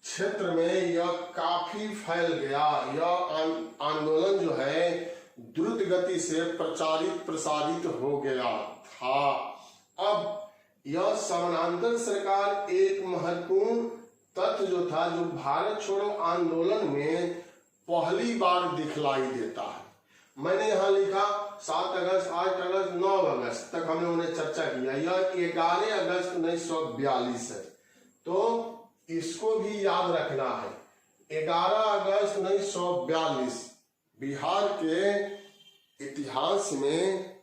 क्षेत्र में यह काफी फैल गया। यह आंदोलन जो है द्रुत गति से प्रसारित हो गया था। अब यह समानांतर सरकार एक महत्वपूर्ण तथ्य जो था, जो भारत छोड़ो आंदोलन में पहली बार दिखलाई देता है। मैंने यहाँ लिखा 7 अगस्त, 8 अगस्त, 9 अगस्त तक हमने उन्हें चर्चा किया। यह 11 अगस्त 1942 है, तो इसको भी याद रखना है। 11 अगस्त 1942 बिहार के इतिहास में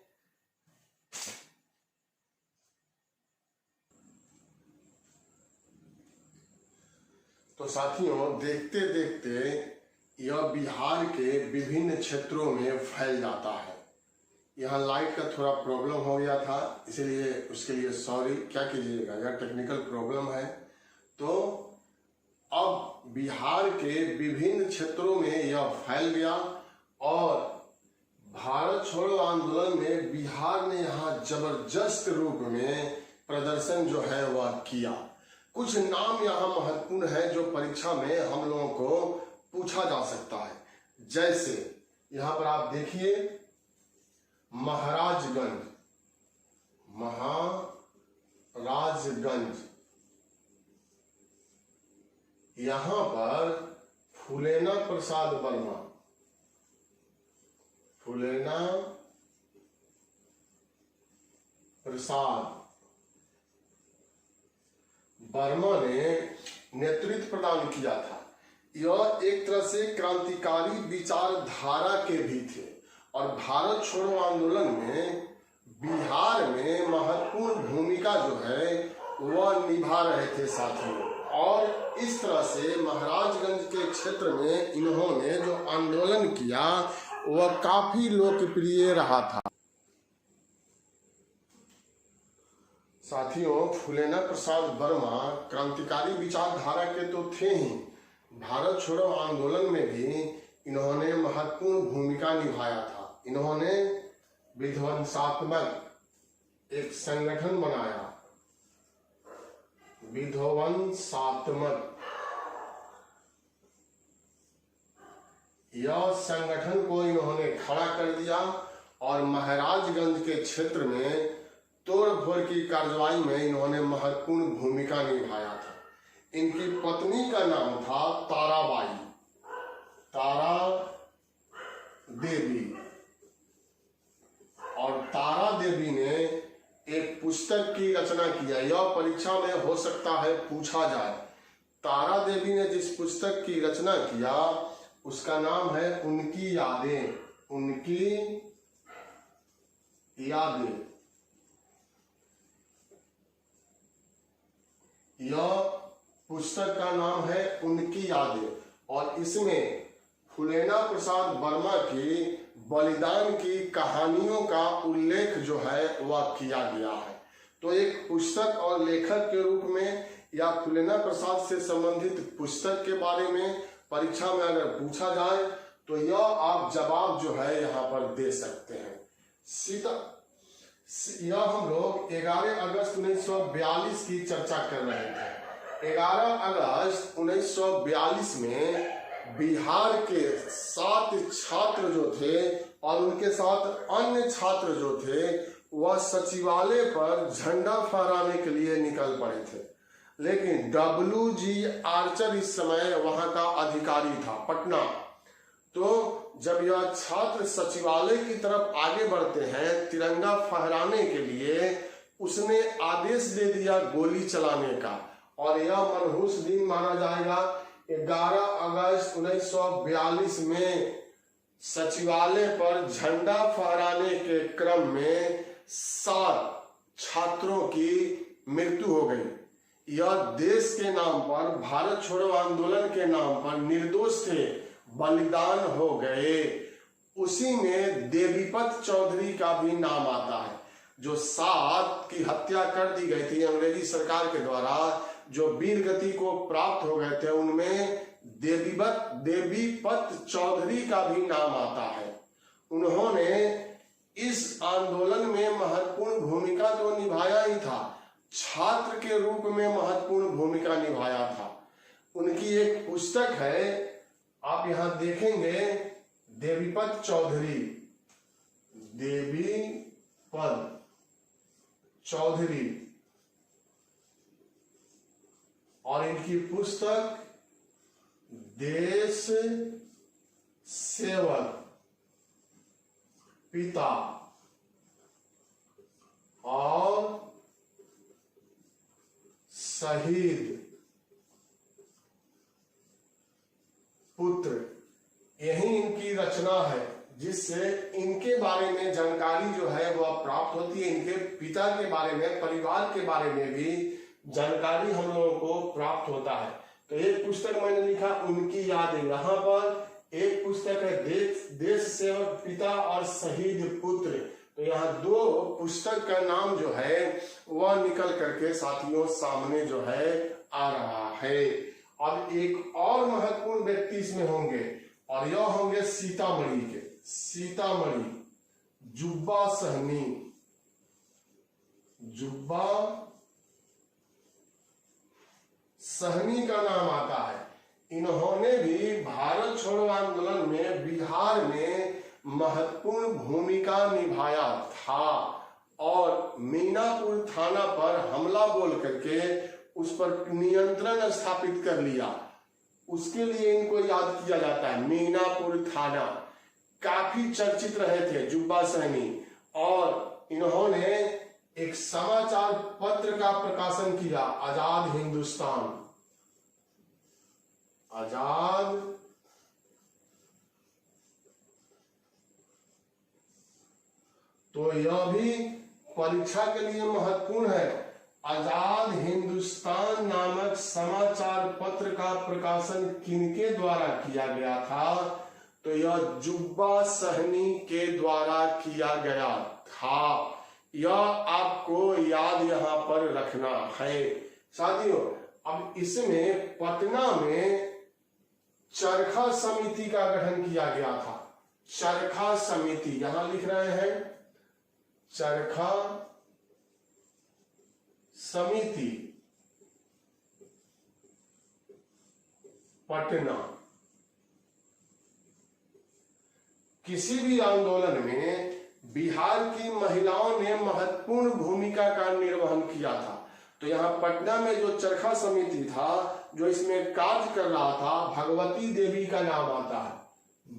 तो साथियों, देखते देखते यह बिहार के विभिन्न क्षेत्रों में फैल जाता है। यहाँ लाइट का थोड़ा प्रॉब्लम हो गया था, इसलिए उसके लिए सॉरी, क्या कीजिएगा, यह टेक्निकल प्रॉब्लम है। तो अब बिहार के विभिन्न क्षेत्रों में यह फैल गया, और भारत छोड़ो आंदोलन में बिहार ने यहाँ जबरदस्त रूप में प्रदर्शन जो है वह किया। कुछ नाम यहाँ महत्वपूर्ण है जो परीक्षा में हम लोगों को पूछा जा सकता है। जैसे यहाँ पर आप देखिए महाराजगंज, यहाँ पर फूलेना प्रसाद वर्मा ने नेतृत्व प्रदान किया था। यह एक तरह से क्रांतिकारी विचारधारा के भी थे और भारत छोड़ो आंदोलन में बिहार में महत्वपूर्ण भूमिका जो है वह निभा रहे थे साथियों। और इस तरह से महाराजगंज के क्षेत्र में इन्होंने जो आंदोलन किया वह काफी लोकप्रिय रहा था। साथियों, फूलेना प्रसाद वर्मा क्रांतिकारी विचारधारा के तो थे ही, भारत छोड़ो आंदोलन में भी इन्होंने महत्वपूर्ण भूमिका निभाया था। इन्होंने विध्वंसात्मक एक संगठन बनाया, विध्वंसात्मक। यह संगठन को इन्होंने खड़ा कर दिया और महाराजगंज के क्षेत्र में तोड़फोड़ की कार्रवाई में इन्होंने महत्वपूर्ण भूमिका निभाया था। इनकी पत्नी का नाम था ताराबाई, तारा देवी। और तारा देवी ने एक पुस्तक की रचना किया। यह परीक्षा में हो सकता है पूछा जाए। तारा देवी ने जिस पुस्तक की रचना किया उसका नाम है उनकी यादें, उनकी यादें। यह पुस्तक का नाम है उनकी यादें और इसमें फूलेना प्रसाद वर्मा की बलिदान की कहानियों का उल्लेख जो है वह किया गया है। तो एक पुस्तक और लेखक के रूप में या फूलेना प्रसाद से संबंधित पुस्तक के बारे में परीक्षा में अगर पूछा जाए तो यह आप जवाब जो है यहाँ पर दे सकते हैं। यह हम लोग 11 अगस्त 1942 की चर्चा कर रहे थे। 11 अगस्त 1942 में बिहार के 7 छात्र जो थे और उनके साथ अन्य छात्र जो थे वह सचिवालय पर झंडा फहराने के लिए निकल पड़े थे। लेकिन WG आर्चर इस समय वहां का अधिकारी था, पटना। तो जब यह छात्र सचिवालय की तरफ आगे बढ़ते हैं तिरंगा फहराने के लिए, उसने आदेश दे दिया गोली चलाने का और यह मनहूस दिन माना जाएगा। 11 अगस्त 1942 में सचिवालय पर झंडा फहराने के क्रम में 7 छात्रों की मृत्यु हो गई। यह देश के नाम पर, भारत छोड़ो आंदोलन के नाम पर निर्दोष थे, बलिदान हो गए। उसी में देवीपत चौधरी का भी नाम आता है, जो 7 की हत्या कर दी गई थी अंग्रेजी सरकार के द्वारा, जो वीर गति को प्राप्त हो गए थे। उनमें देवीपत चौधरी का भी नाम आता है। उन्होंने इस आंदोलन में महत्वपूर्ण भूमिका तो निभाया ही था, छात्र के रूप में महत्वपूर्ण भूमिका निभाया था। उनकी एक पुस्तक है, आप यहां देखेंगे, देवीपत चौधरी, देवीपत चौधरी, और इनकी पुस्तक देश सेवक पिता और शहीद पुत्र, यही इनकी रचना है, जिससे इनके बारे में जानकारी जो है वह प्राप्त होती है। इनके पिता के बारे में, परिवार के बारे में भी जानकारी हम लोगों को प्राप्त होता है। तो एक पुस्तक मैंने लिखा उनकी यादें, यहाँ पर एक पुस्तक है देश सेवक पिता और शहीद पुत्र। तो यहाँ 2 पुस्तक का नाम जो है वह निकल करके साथियों सामने जो है आ रहा है। अब एक और महत्वपूर्ण व्यक्ति इसमें होंगे और यह होंगे सीतामढ़ी के, सीतामढ़ी जुब्बा सहनी, जुब्बा सहनी का नाम आता है। इन्होंने भी भारत छोड़ो आंदोलन में बिहार में महत्वपूर्ण भूमिका निभाया था और मीनापुर थाना पर हमला बोल करके उस पर नियंत्रण स्थापित कर लिया। उसके लिए इनको याद किया जाता है, मीनापुर थाना। काफी चर्चित रहे थे जुब्बा सहनी और इन्होंने एक समाचार पत्र का प्रकाशन किया, आजाद हिंदुस्तान, आजाद तो यह भी परीक्षा के लिए महत्वपूर्ण है। आजाद हिंदुस्तान नामक समाचार पत्र का प्रकाशन किनके द्वारा किया गया था? तो यह जुब्बा सहनी के द्वारा किया गया था। यह आपको याद यहाँ पर रखना है साथियों। अब इसमें पटना में चरखा समिति का गठन किया गया था। चरखा समिति यहां लिख रहे हैं, चरखा समिति पटना। किसी भी आंदोलन में बिहार की महिलाओं ने महत्वपूर्ण भूमिका का निर्वहन किया था। तो यहाँ पटना में जो चरखा समिति था जो इसमें कार्य कर रहा था, भगवती देवी का नाम आता है,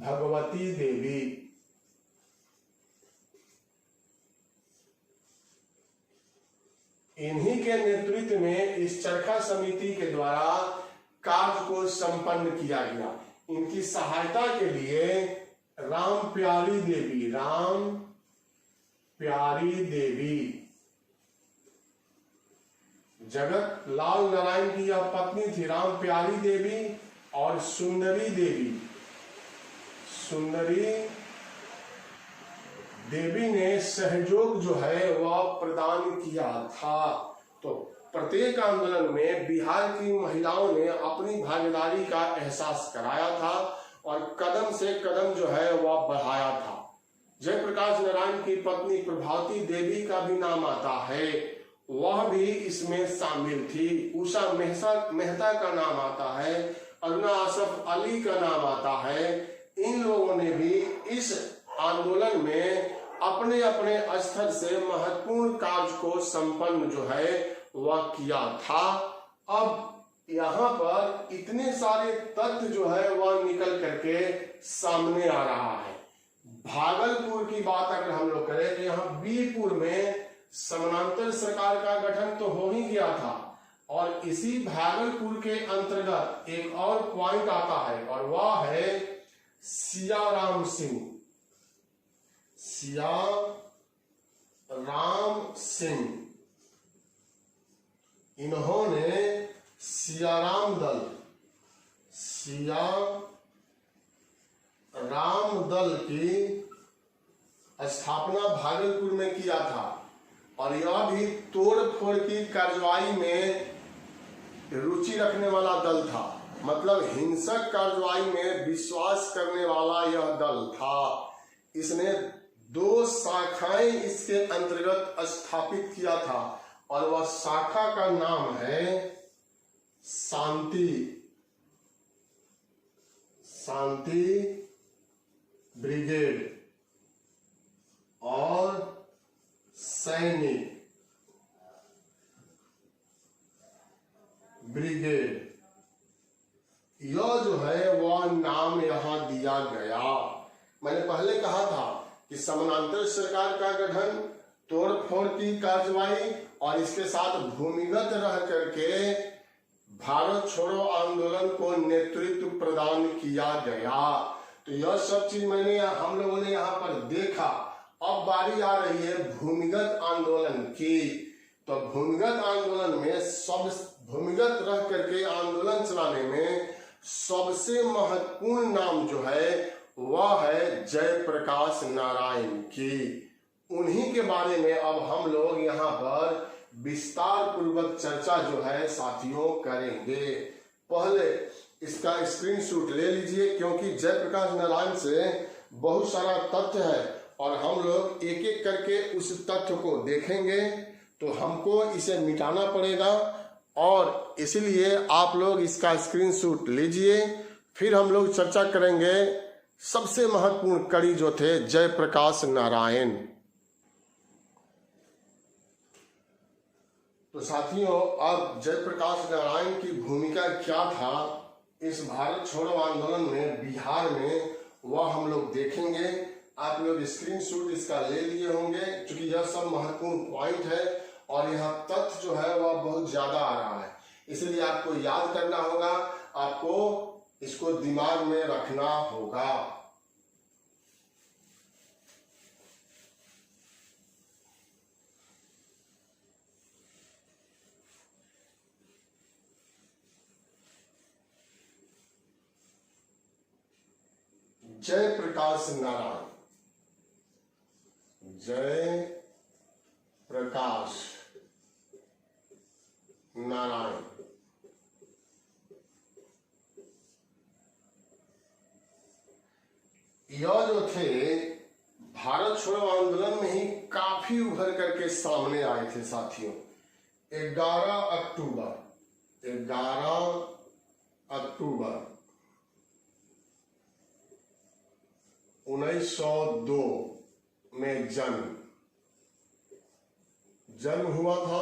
भगवती देवी। इन्हीं के नेतृत्व में इस चरखा समिति के द्वारा कार्य को संपन्न किया गया। इनकी सहायता के लिए राम प्यारी देवी, राम प्यारी देवी, जगत लाल नारायण की यह पत्नी थी राम प्यारी देवी, और सुंदरी देवी, सुंदरी देवी ने सहयोग जो है वह प्रदान किया था। तो प्रत्येक आंदोलन में बिहार की महिलाओं ने अपनी भागीदारी का एहसास कराया था और कदम से कदम जो है वह बढ़ाया था। जयप्रकाश नारायण की पत्नी प्रभावती देवी का भी नाम आता है, वह भी इसमें शामिल थी। उषा मेहता का नाम आता है, अरुणा असफ अली का नाम आता है। इन लोगों ने भी इस आंदोलन में अपने अपने स्तर से महत्वपूर्ण कार्य को संपन्न जो है वह किया था। अब यहाँ पर इतने सारे तथ्य जो है वह निकल करके सामने आ रहा है। भागलपुर की बात अगर हम लोग करें तो यहाँ बीरपुर में समानांतर सरकार का गठन तो हो ही गया था, और इसी भागलपुर के अंतर्गत एक और पॉइंट आता है और वह है सियाराम सिंह। सियाराम सिंह, इन्होंने सियाराम दल की स्थापना भागलपुर में किया था, और यह भी तोड़ फोड़ की कार्रवाई में रुचि रखने वाला दल था। मतलब हिंसक कार्रवाई में विश्वास करने वाला यह दल था। इसने 2 शाखाएं इसके अंतर्गत स्थापित किया था, और वह शाखा का नाम है शांति ब्रिगेड और सैनिक ब्रिगेड। यह जो है वह नाम यहां दिया गया। मैंने पहले कहा था कि समानांतर सरकार का गठन, तोड़फोड़ की कार्रवाई और इसके साथ भूमिगत रह करके भारत छोड़ो आंदोलन को नेतृत्व प्रदान किया गया। तो यह सब चीज हम लोगों ने यहाँ पर देखा। अब बारी आ रही है भूमिगत आंदोलन की। तो भूमिगत आंदोलन में भूमिगत रह करके आंदोलन चलाने में सबसे महत्वपूर्ण नाम जो है वह है जयप्रकाश नारायण की। उन्हीं के बारे में अब हम लोग यहाँ पर विस्तार पूर्वक चर्चा जो है साथियों करेंगे। पहले इसका स्क्रीनशॉट ले लीजिए, क्योंकि जयप्रकाश नारायण से बहुत सारा तथ्य है और हम लोग एक एक करके उस तथ्य को देखेंगे। तो हमको इसे मिटाना पड़ेगा, और इसलिए आप लोग इसका स्क्रीनशॉट लीजिए। फिर हम लोग चर्चा करेंगे सबसे महत्वपूर्ण कड़ी जो थे जयप्रकाश नारायण। तो साथियों, अब जयप्रकाश नारायण की भूमिका क्या था इस भारत छोड़ो आंदोलन में बिहार में, वह हम लोग देखेंगे। आप लोग स्क्रीनशॉट इसका ले लिए होंगे, क्योंकि यह सब महत्वपूर्ण पॉइंट है और यह तथ्य जो है वह बहुत ज्यादा आ रहा है, इसलिए आपको याद करना होगा। आपको इसको दिमाग में रखना होगा। जय प्रकाश नारायण, जय प्रकाश नारायण। यह जो थे भारत छोड़ो आंदोलन में ही काफी उभर करके सामने आए थे साथियों। 11 अक्टूबर 1902 में जन्म हुआ था।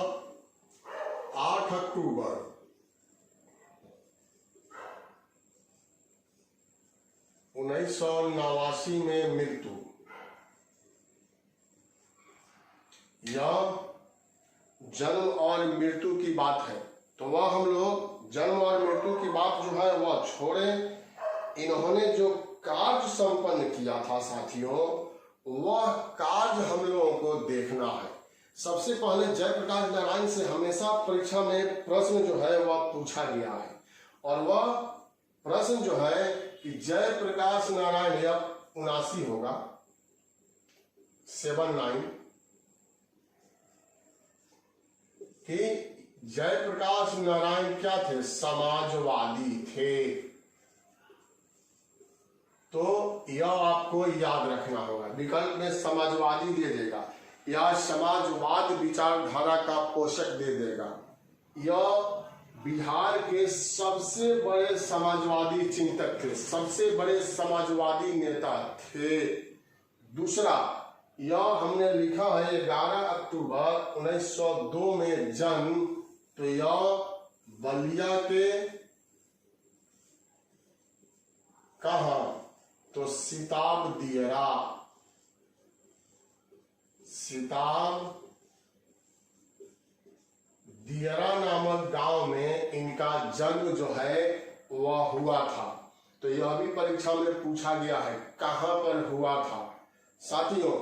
8 अक्टूबर 1989 में मृत्यु। यह जन्म और मृत्यु की बात है, तो वह हम लोग जन्म और मृत्यु की बात जो है वह छोड़े। इन्होंने जो कार्य संपन्न किया था साथियों, वह कार्य हम लोगों को देखना है। सबसे पहले जयप्रकाश नारायण से हमेशा परीक्षा में प्रश्न जो है वह पूछा गया है, और वह प्रश्न जो है कि जयप्रकाश नारायण, यह 79 होगा, 79, कि जयप्रकाश नारायण क्या थे? समाजवादी थे। तो यह आपको याद रखना होगा। विकल्प में समाजवादी दे देगा या समाजवाद विचारधारा का पोषक दे देगा। यह बिहार के सबसे बड़े समाजवादी चिंतक थे, सबसे बड़े समाजवादी नेता थे। दूसरा, यह हमने लिखा है 11 अक्टूबर 1902 में जन्म, तो यह बलिया के कहा? तो सिताब दियरा नामक गांव में इनका जन्म जो है वह हुआ था। तो यह भी परीक्षा में पूछा गया है, कहां पर हुआ था। साथियों,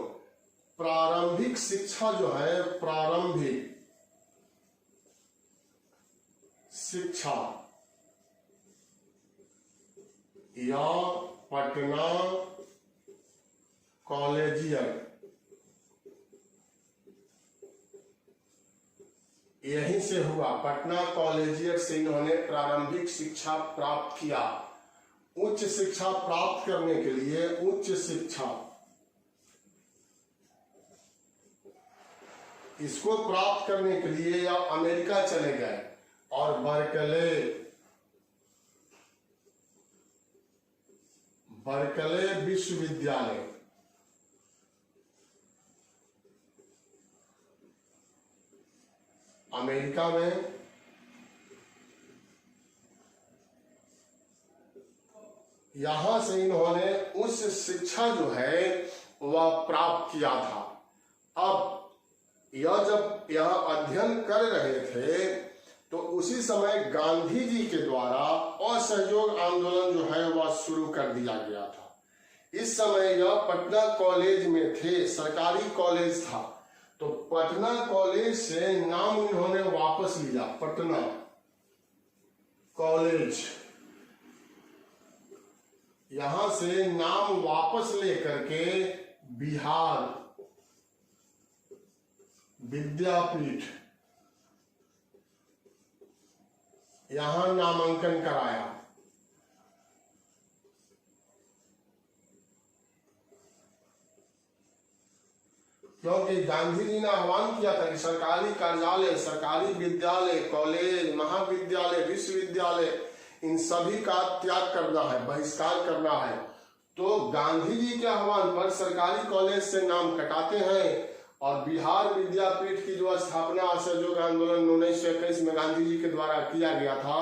प्रारंभिक शिक्षा जो है, प्रारंभिक शिक्षा यह पटना कॉलेजियट, यहीं से हुआ। पटना कॉलेजियट से इन्होंने प्रारंभिक शिक्षा प्राप्त किया। उच्च शिक्षा प्राप्त करने के लिए उच्च शिक्षा इसको प्राप्त करने के लिए या अमेरिका चले गए और बर्कले विश्वविद्यालय, अमेरिका में यहां से इन्होंने उस शिक्षा जो है वह प्राप्त किया था। अब जब यह अध्ययन कर रहे थे तो उसी समय गांधी जी के द्वारा असहयोग आंदोलन जो है वह शुरू कर दिया गया था। इस समय यह पटना कॉलेज में थे, सरकारी कॉलेज था। तो पटना कॉलेज से नाम इन्होंने वापस लिया, पटना कॉलेज। यहां से नाम वापस लेकर के बिहार विद्यापीठ यहां नामांकन कराया। क्योंकि गांधी जी ने आह्वान किया था कि सरकारी कार्यालय, सरकारी विद्यालय, कॉलेज, महाविद्यालय, विश्वविद्यालय, इन सभी का त्याग करना है, बहिष्कार करना है। तो गांधी जी के आह्वान पर सरकारी कॉलेज से नाम कटाते हैं और बिहार विद्यापीठ की जो स्थापना असहयोग आंदोलन 1921 में गांधी जी के द्वारा किया गया था,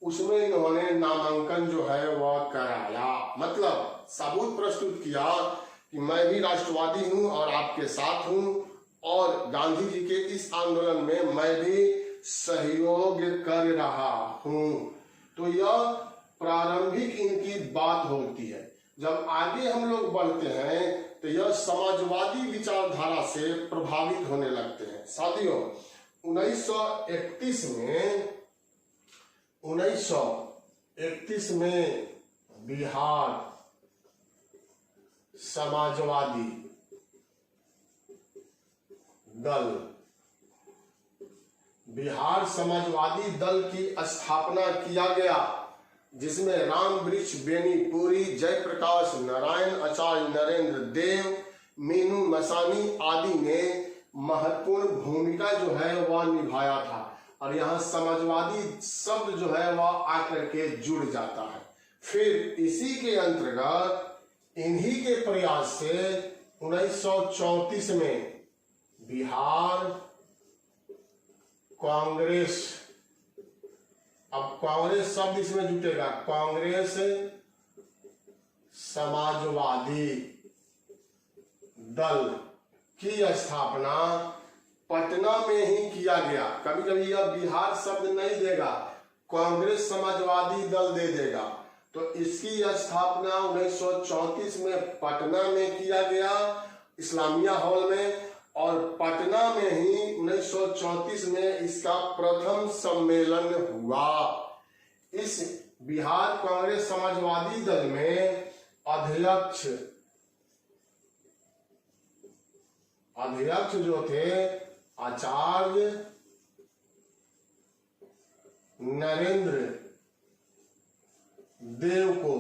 उसमें इन्होंने नामांकन जो है वह कराया। मतलब सबूत प्रस्तुत किया कि मैं भी राष्ट्रवादी हूं और आपके साथ हूं, और गांधी जी के इस आंदोलन में मैं भी सहयोग कर रहा हूं। तो यह प्रारंभिक इनकी बात होती है। जब आगे हम लोग बढ़ते हैं तो यह समाजवादी विचारधारा से प्रभावित होने लगते हैं। साथियों, 1931 में बिहार समाजवादी दल की स्थापना किया गया, जिसमें राम वृक्ष बेनीपुरी, जयप्रकाश नारायण, आचार्य नरेंद्र देव, मीनू मसानी आदि ने महत्वपूर्ण भूमिका जो है वह निभाया था। और यहाँ समाजवादी शब्द जो है वह आकर के जुड़ जाता है। फिर इसी के अंतर्गत इन्हीं के प्रयास से 1934 में बिहार कांग्रेस, अब कांग्रेस शब्द इसमें जुटेगा, कांग्रेस समाजवादी दल की स्थापना पटना में ही किया गया। कभी कभी यह बिहार शब्द नहीं देगा, कांग्रेस समाजवादी दल दे देगा। तो इसकी स्थापना 1934 में पटना में किया गया, इस्लामिया हॉल में। और पटना में ही 1934 में इसका प्रथम सम्मेलन हुआ। इस बिहार कांग्रेस समाजवादी दल में अध्यक्ष जो थे आचार्य नरेंद्र देव को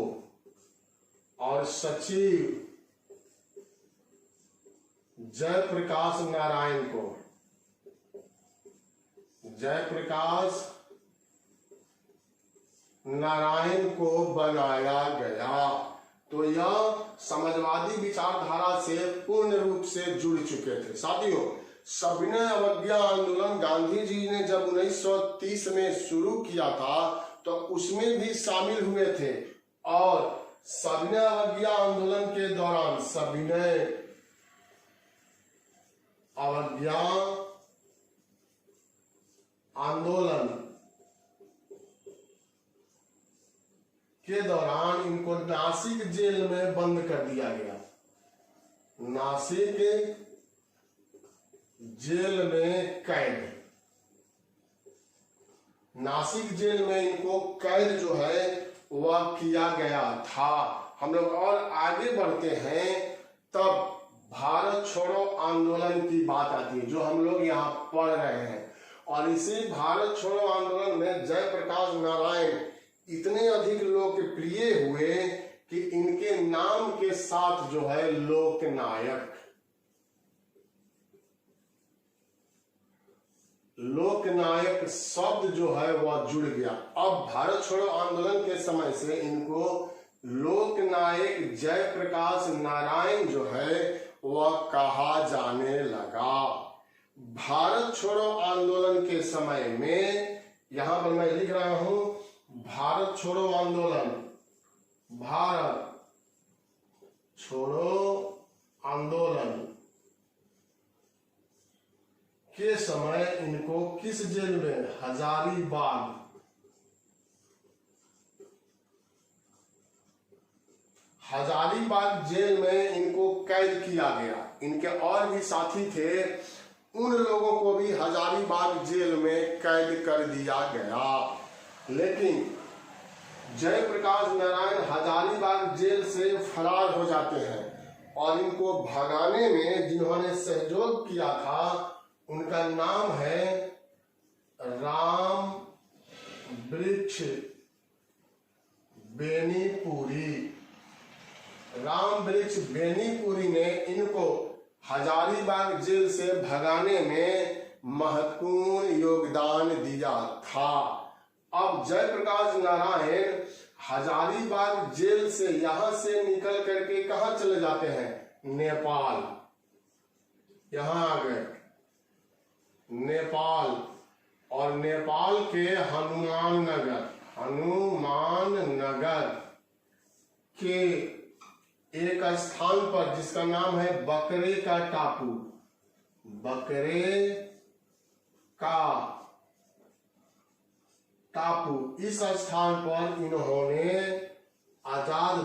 और सचिव जयप्रकाश नारायण को बनाया गया। तो यह समाजवादी विचारधारा से पूर्ण रूप से जुड़ चुके थे। साथियों, सविनय अवज्ञा आंदोलन गांधी जी ने जब 1930 में शुरू किया था तो उसमें भी शामिल हुए थे। और सविनय अवज्ञा आंदोलन के दौरान सविनय अवज्ञा आंदोलन के दौरान इनको नासिक जेल में बंद कर दिया गया। नासिक जेल में कैद, नासिक जेल में इनको कैद जो है वह किया गया था। हम लोग और आगे बढ़ते हैं तब भारत छोड़ो आंदोलन की बात आती है, जो हम लोग यहाँ पढ़ रहे हैं। और इसी भारत छोड़ो आंदोलन में जयप्रकाश नारायण इतने अधिक लोकप्रिय हुए कि इनके नाम के साथ जो है लोकनायक शब्द जो है वह जुड़ गया। अब भारत छोड़ो आंदोलन के समय से इनको लोकनायक जयप्रकाश नारायण जो है वह कहा जाने लगा। भारत छोड़ो आंदोलन के समय में, यहां पर मैं लिख रहा हूं भारत छोड़ो आंदोलन, भारत छोड़ो आंदोलन के समय इनको किस जेल में, हजारीबाग जेल में इनको कैद किया गया। इनके और भी साथी थे, उन लोगों को भी हजारीबाग जेल में कैद कर दिया गया। लेकिन जयप्रकाश नारायण हजारीबाग जेल से फरार हो जाते हैं और इनको भगाने में जिन्होंने सहयोग किया था उनका नाम है राम वृक्ष बेनीपुरी। राम वृक्ष बेनीपुरी ने इनको हजारीबाग जेल से भगाने में महत्वपूर्ण योगदान दिया था। अब जयप्रकाश नारायण हजारीबाग जेल से यहां से निकल करके कहां चले जाते हैं, नेपाल। यहां आ गए नेपाल, और नेपाल के हनुमान नगर के एक स्थान पर जिसका नाम है बकरे का टापू, बकरे का टापू, इस स्थान पर इन्होंने आजाद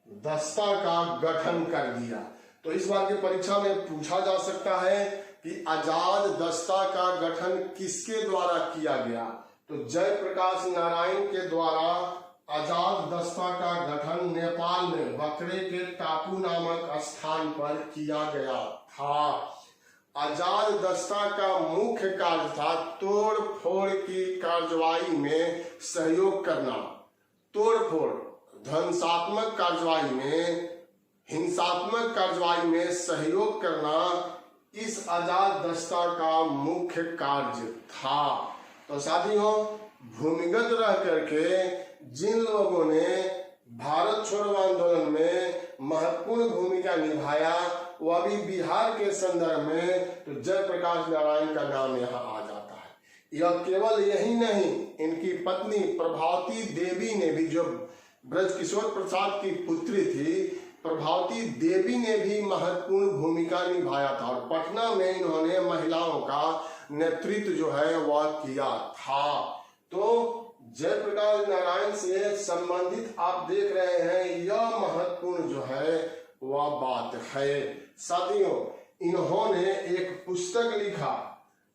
दस्ता का गठन कर दिया। तो इस बार की परीक्षा में पूछा जा सकता है कि आजाद दस्ता का गठन किसके द्वारा किया गया। तो जयप्रकाश नारायण के द्वारा आजाद दस्ता का गठन नेपाल में बकरे के टापू नामक स्थान पर किया गया था। आजाद दस्ता का मुख्य कार्य था तोड़ फोड़ की कार्रवाई में सहयोग करना। तोड़ फोड़, ध्वंसात्मक कार्रवाई में, हिंसात्मक कार्रवाई में सहयोग करना इस आजाद दस्ता का मुख्य कार्य था। तो साथियों, भूमिगत रह करके जिन लोगों ने भारत छोड़ो आंदोलन में महत्वपूर्ण भूमिका निभाया वह भी बिहार के संदर्भ में तो जयप्रकाश नारायण का नाम यहाँ आ जाता है। यह केवल यही नहीं, इनकी पत्नी प्रभावती देवी ने भी, जो ब्रजकिशोर प्रसाद की पुत्री थी, प्रभावती देवी ने भी महत्वपूर्ण भूमिका निभाया था और पटना में इन्होंने महिलाओं का नेतृत्व जो है वह किया था। तो जयप्रकाश नारायण से संबंधित आप देख रहे हैं यह महत्वपूर्ण जो है वह बात है। साथियों, इन्होंने एक पुस्तक लिखा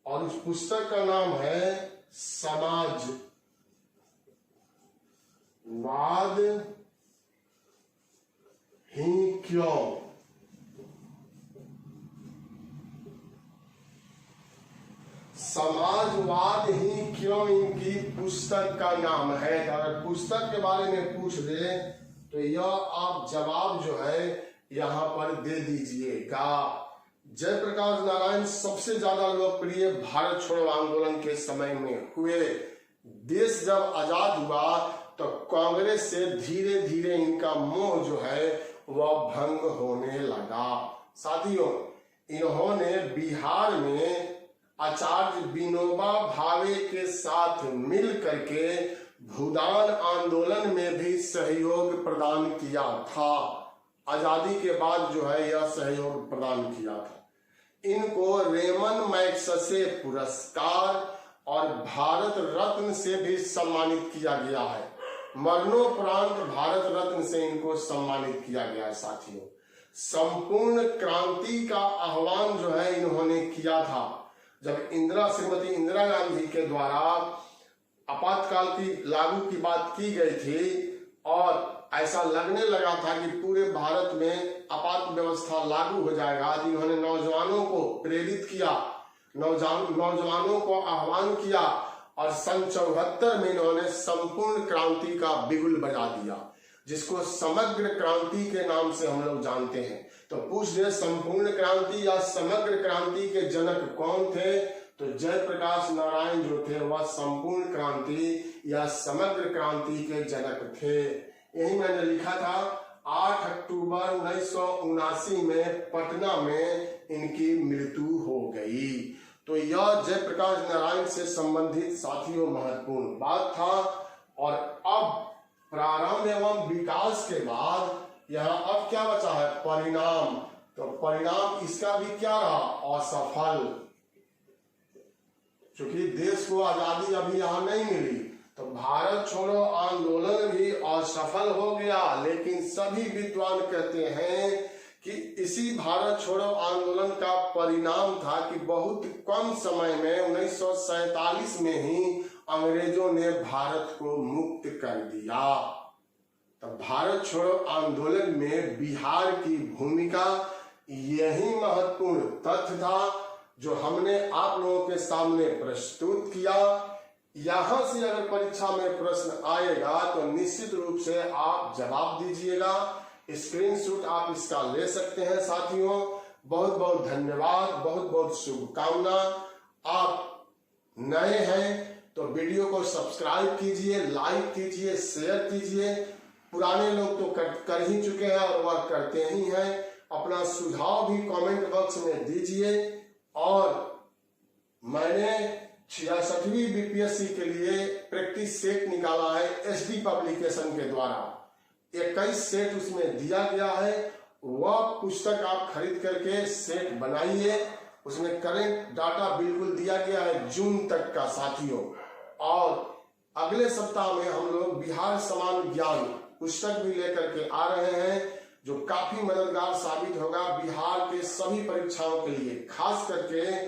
और उस पुस्तक का नाम है समाजवाद ही क्यों। समाजवाद ही क्यों इनकी पुस्तक का नाम है। अगर पुस्तक के बारे में पूछ दे तो यह आप जवाब जो है यहाँ पर दे दीजिएगा। जयप्रकाश नारायण सबसे ज्यादा लोकप्रिय भारत छोड़ो आंदोलन के समय में हुए। देश जब आजाद हुआ तो कांग्रेस से धीरे धीरे इनका मोह जो है वह भंग होने लगा। साथियों, इन्होंने बिहार में आचार्य विनोबा भावे के साथ मिल करके भूदान आंदोलन में भी सहयोग प्रदान किया था। आजादी के बाद जो है यह सहयोग प्रदान किया था। इनको रेमन मैग्सेसे पुरस्कार और भारत रत्न से भी सम्मानित किया गया है। मरणोपरांत भारत रत्न से इनको सम्मानित किया गया है। साथियों, संपूर्ण क्रांति का आह्वान जो है इन्होंने किया था। जब श्रीमती इंदिरा गांधी के द्वारा आपातकाल की लागू की बात की गई थी और ऐसा लगने लगा था कि पूरे भारत में आपात व्यवस्था लागू हो जाएगा, तो इन्होंने नौजवानों को प्रेरित किया, नौजवानों को आह्वान किया और सन 74 में इन्होंने संपूर्ण क्रांति का बिगुल बजा दिया, जिसको समग्र क्रांति के नाम से हम लोग जानते हैं। तो पूछ रहे संपूर्ण क्रांति या समग्र क्रांति के जनक कौन थे, तो जयप्रकाश नारायण जो थे वह संपूर्ण क्रांति या समग्र क्रांति के जनक थे। यही मैंने लिखा था 8 अक्टूबर 1979 में पटना में इनकी मृत्यु हो गई। तो यह जयप्रकाश नारायण से संबंधित साथियों महत्वपूर्ण बात था। और अब प्रारंभ एवं विकास के बाद यहाँ अब क्या बचा है, परिणाम। तो परिणाम इसका भी क्या रहा, असफल। क्योंकि देश को आजादी अभी यहाँ नहीं मिली तो भारत छोड़ो आंदोलन भी असफल हो गया। लेकिन सभी विद्वान कहते हैं कि इसी भारत छोड़ो आंदोलन का परिणाम था कि बहुत कम समय में 1947 में ही अंग्रेजों ने भारत को मुक्त कर दिया। तो भारत छोड़ो आंदोलन में बिहार की भूमिका यही महत्वपूर्ण तथ्य था जो हमने आप लोगों के सामने प्रस्तुत किया। यहां से अगर परीक्षा में प्रश्न आएगा तो निश्चित रूप से आप जवाब दीजिएगा। स्क्रीनशॉट आप इसका ले सकते हैं। साथियों, बहुत बहुत धन्यवाद, बहुत बहुत शुभकामना। आप नए हैं तो वीडियो को सब्सक्राइब कीजिए, लाइक कीजिए, शेयर कीजिए। पुराने लोग तो कर ही चुके हैं और वह करते ही हैं। अपना सुझाव भी कमेंट बॉक्स में दीजिए। और मैंने 66वीं बीपीएससी के लिए प्रैक्टिस सेट निकाला है एसडी पब्लिकेशन के द्वारा। 21 सेट उसमें दिया गया है। वह पुस्तक आप खरीद करके सेट बनाइए उसमें करंट डाटा बिल्कुल दिया गया है जून तक का साथियों। और अगले सप्ताह में हम लोग बिहार समान ज्ञान पुस्तक भी लेकर के आ रहे हैं, जो काफी मददगार साबित होगा बिहार के सभी परीक्षाओं के लिए, खास करके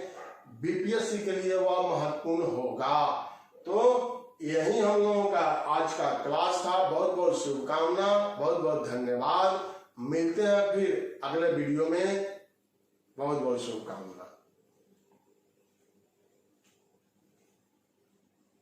बीपीएससी के लिए वह महत्वपूर्ण होगा। तो यही हम लोगों का आज का क्लास था। बहुत बहुत शुभकामना, बहुत बहुत धन्यवाद। मिलते हैं फिर अगले वीडियो में। बहुत बहुत शुभकामना।